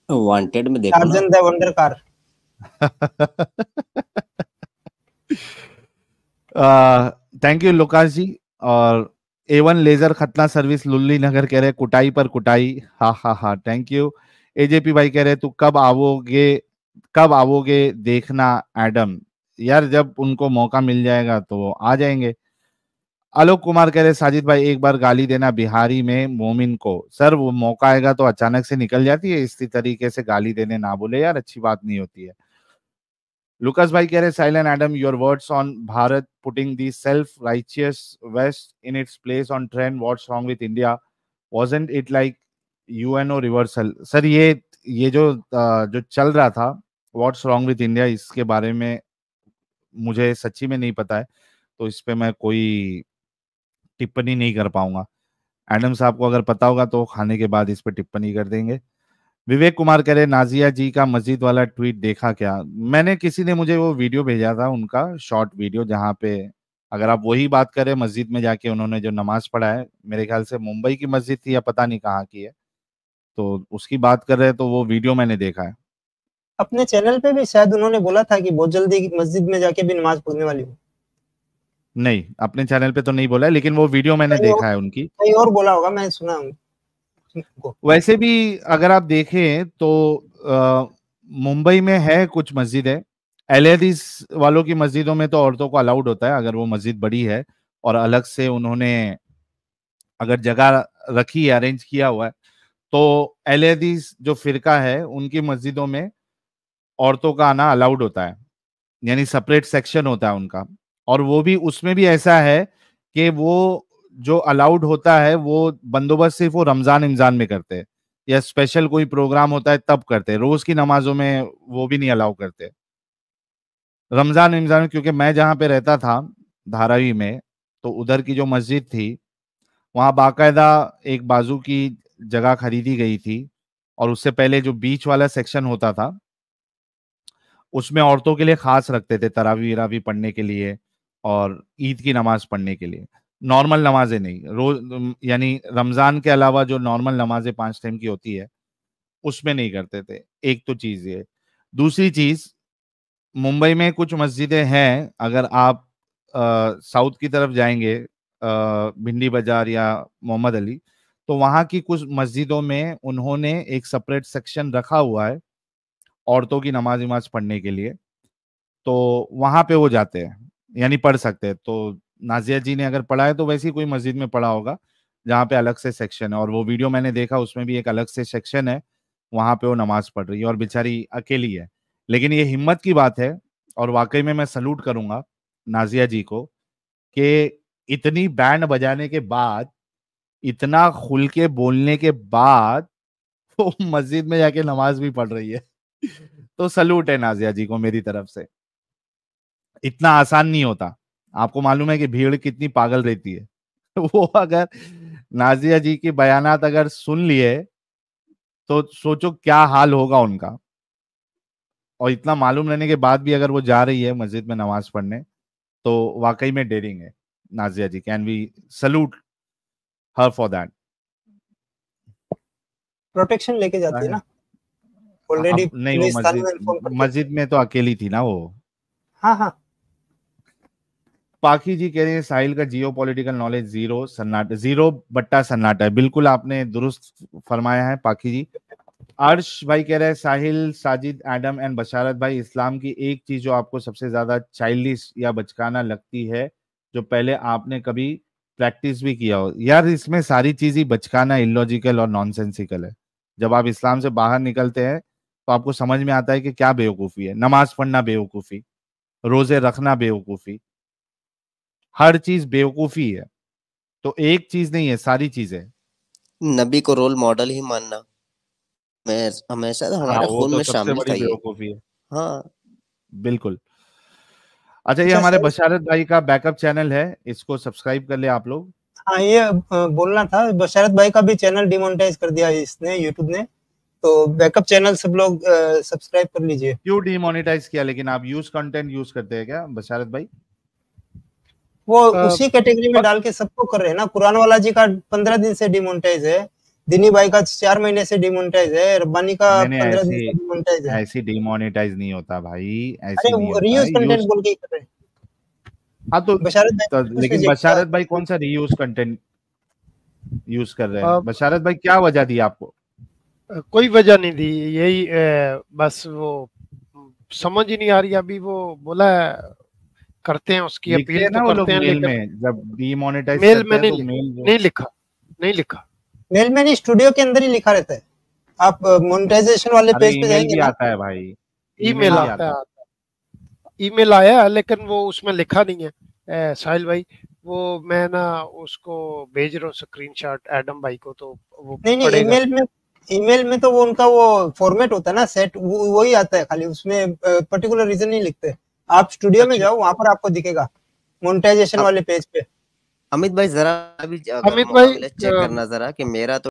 E: वांटेड में देखो ना।
C: Tarzan the wonder car.
D: Thank you Lucas ji. और A1 लेजर खतना सर्विस लुल्ली नगर कह रहे कुटाई पर कुटाई, हा हा हा, थैंक यू। AJP भाई कह रहे तू कब आओगे देखना एडम। यार जब उनको मौका मिल जाएगा तो वो आ जाएंगे। आलोक कुमार कह रहे साजिद भाई एक बार गाली देना बिहारी में मोमिन को। सर वो मौका आएगा तो अचानक से निकल जाती है, इसी तरीके से गाली देने ना बोले यार, अच्छी बात नहीं होती है। लुकास भाई कह रहे silent Adam your words on Bharat putting the self righteous waste in its place on trend, what's wrong with India, wasn't it like UNO reversal. Sir ये जो चल रहा था व्हाट्स रॉन्ग विद इंडिया, इसके बारे में मुझे सच्ची में नहीं पता है, तो इस पे मैं कोई टिप्पणी नहीं कर पाऊंगा। एडम साहब को अगर पता होगा तो खाने के बाद इस पे टिप्पणी कर देंगे। विवेक कुमार कह रहे नाजिया जी का मस्जिद वाला ट्वीट देखा क्या? मैंने, किसी ने मुझे वो वीडियो भेजा था उनका, शॉर्ट वीडियो, जहाँ पे अगर आप वही बात करें मस्जिद में जाके उन्होंने जो नमाज पढ़ा है, मेरे ख्याल से मुंबई की मस्जिद थी या पता नहीं कहाँ की है, तो उसकी बात कर रहे हैं, तो वो वीडियो मैंने देखा है।
C: अपने चैनल पे भी शायद उन्होंने बोला था कि बहुत जल्दी मस्जिद में जाके भी नमाज पढ़ने वाली हूँ।
D: नहीं, अपने चैनल पे तो नहीं बोला है, लेकिन वो वीडियो मैंने देखा है उनकी।
C: कहीं और बोला होगा, मैं सुना हूँ उनको।
D: वैसे भी अगर आप देखें तो मुंबई में है कुछ मस्जिदें, LADs वालों की मस्जिदों में तो औरतों को अलाउड होता है, अगर वो मस्जिद बड़ी है और अलग से उन्होंने अगर जगह रखी है, अरेंज किया हुआ है, तो LADs जो फिरका है उनकी मस्जिदों में औरतों का आना अलाउड होता है, यानी सेपरेट सेक्शन होता है उनका। और वो भी, उसमें भी ऐसा है कि वो जो अलाउड होता है वो बंदोबस्त सिर्फ वो रमजान इमजान में करते हैं, या स्पेशल कोई प्रोग्राम होता है तब करते हैं, रोज की नमाजों में वो भी नहीं अलाउ करते रमजान इमजान में। क्योंकि मैं जहाँ पे रहता था धारावी में, तो उधर की जो मस्जिद थी वहां बाकायदा एक बाजू की जगह खरीदी गई थी, और उससे पहले जो बीच वाला सेक्शन होता था उसमें औरतों के लिए खास रखते थे, तरावी वरावी पढ़ने के लिए और ईद की नमाज पढ़ने के लिए। नॉर्मल नमाजें नहीं, रोज यानी रमजान के अलावा जो नॉर्मल नमाजें 5 टाइम की होती है उसमें नहीं करते थे। एक तो चीज ये। दूसरी चीज, मुंबई में कुछ मस्जिदें हैं, अगर आप साउथ की तरफ जाएंगे, भिंडी बाजार या मोहम्मद अली, तो वहां की कुछ मस्जिदों में उन्होंने एक सेपरेट सेक्शन रखा हुआ है औरतों की नमाज वमाज पढ़ने के लिए, तो वहां पे वो जाते हैं, यानी पढ़ सकते हैं। तो नाजिया जी ने अगर पढ़ा है तो वैसी कोई मस्जिद में पढ़ा होगा जहाँ पे अलग से सेक्शन है, और वो वीडियो मैंने देखा उसमें भी एक अलग से सेक्शन है वहां पे वो नमाज पढ़ रही है और बेचारी अकेली है। लेकिन ये हिम्मत की बात है और वाकई में मैं सलूट करूंगा नाजिया जी को कि इतनी बैंड बजाने के बाद, इतना खुल के बोलने के बाद वो मस्जिद में जाके नमाज भी पढ़ रही है। तो सलूट है नाजिया जी को मेरी तरफ से। इतना आसान नहीं होता। आपको मालूम है कि भीड़ कितनी पागल रहती है। वो अगर नाजिया जी की बयानात अगर सुन लिए तो सोचो क्या हाल होगा उनका। और इतना मालूम रहने के बाद भी अगर वो जा रही है मस्जिद में नमाज पढ़ने, तो वाकई में डेयरिंग है Nazia ji. Can we salute her for that.
C: Protection लेके जाती है ना ऑलरेडी।
D: नहीं, वो मस्जिद में तो अकेली थी ना वो।
C: हाँ।
D: पाखी जी कह रहे हैं साहिल का जियो पॉलिटिकल नॉलेज जीरो सन्नाटा, जीरो बट्टा सन्नाटा है। बिल्कुल आपने दुरुस्त फरमाया है पाखी जी। अर्श भाई कह रहे हैं साहिल, साजिद, एडम एंड बशारत भाई, इस्लाम की एक चीज जो आपको सबसे ज्यादा चाइल्डिश या बचकाना लगती है जो पहले आपने कभी प्रैक्टिस भी किया हो। यार इसमें सारी चीज ही बचकाना, इलॉजिकल और नॉनसेंसिकल है। जब आप इस्लाम से बाहर निकलते हैं तो आपको समझ में आता है कि क्या बेवकूफी है। नमाज पढ़ना बेवकूफी, रोजे रखना बेवकूफी, हर चीज बेवकूफी है। तो एक चीज नहीं है, सारी चीजें।
E: नबी को रोल मॉडल ही मानना मैं हमेशा हमारे खून में शामिल था ये।
D: बेवकूफी है।
E: हाँ
D: बिल्कुल। अच्छा, ये हमारे बशारत भाई का बैकअप चैनल है, इसको सब्सक्राइब कर ले आप लोग।
C: हाँ, ये बोलना था, बशारत भाई का भी चैनल डिमोनेटाइज कर दिया इसने, यूट्यूब ने। तो बैकअप चैनल सब लोग सब्सक्राइब कर लीजिए।
D: क्यों डिमोनेटाइज किया? लेकिन आप यूज कंटेंट यूज करते हैं क्या बशारत भाई?
C: वो उसी कैटेगरी में डाल के सबको कर रहे हैं ना। कुरान वाला जी का 15 दिन से डिमोनेटाइज है, दिनी भाई का 4 महीने से डिमोनेटाइज है, रब्बानी का 15 दिन से डिमोनेटाइज है।
D: ऐसी डिमोनेटाइज नहीं होता भाई, ऐसी
C: अरे
D: नहीं होता।
C: रीयूज कंटेंट बोल के कर रहे हैं।
D: हाँ तो
C: बशारत
D: लेकिन बशारत भाई कौन सा रीयूज कंटेंट यूज कर रहे हैं? बशारत भाई क्या वजह दी आपको?
B: कोई वजह नहीं दी, यही बस वो समझ ही नहीं आ रही। अभी वो बोला करते हैं उसकी अपील तो करते हैं,
D: लेकिन में जब डीमोनेटाइज
B: मेल में
D: नहीं
B: लिखा।
C: मेल में नहीं, स्टूडियो के अंदर ही लिखा रहता है। आप मोनेटाइजेशन वाले पेज पे जाएंगे ना,
D: आता है भाई,
B: ईमेल आता है। ईमेल आया लेकिन वो उसमें लिखा नहीं है साहिल भाई। वो मैं ना उसको भेज रहा हूँ स्क्रीनशॉट एडम भाई को, तो वो
C: नहीं, ईमेल में तो वो उनका वो फॉर्मेट होता है ना सेट, वही आता है खाली, उसमें पर्टिकुलर रीजन नहीं लिखते। आप स्टूडियो में जाओ, वहां पर आपको दिखेगा मोनेटाइजेशन वाले पेज पे।
E: अमित भाई जरा अभी
B: अमित भाई
E: चेक करना जरा कि मेरा तो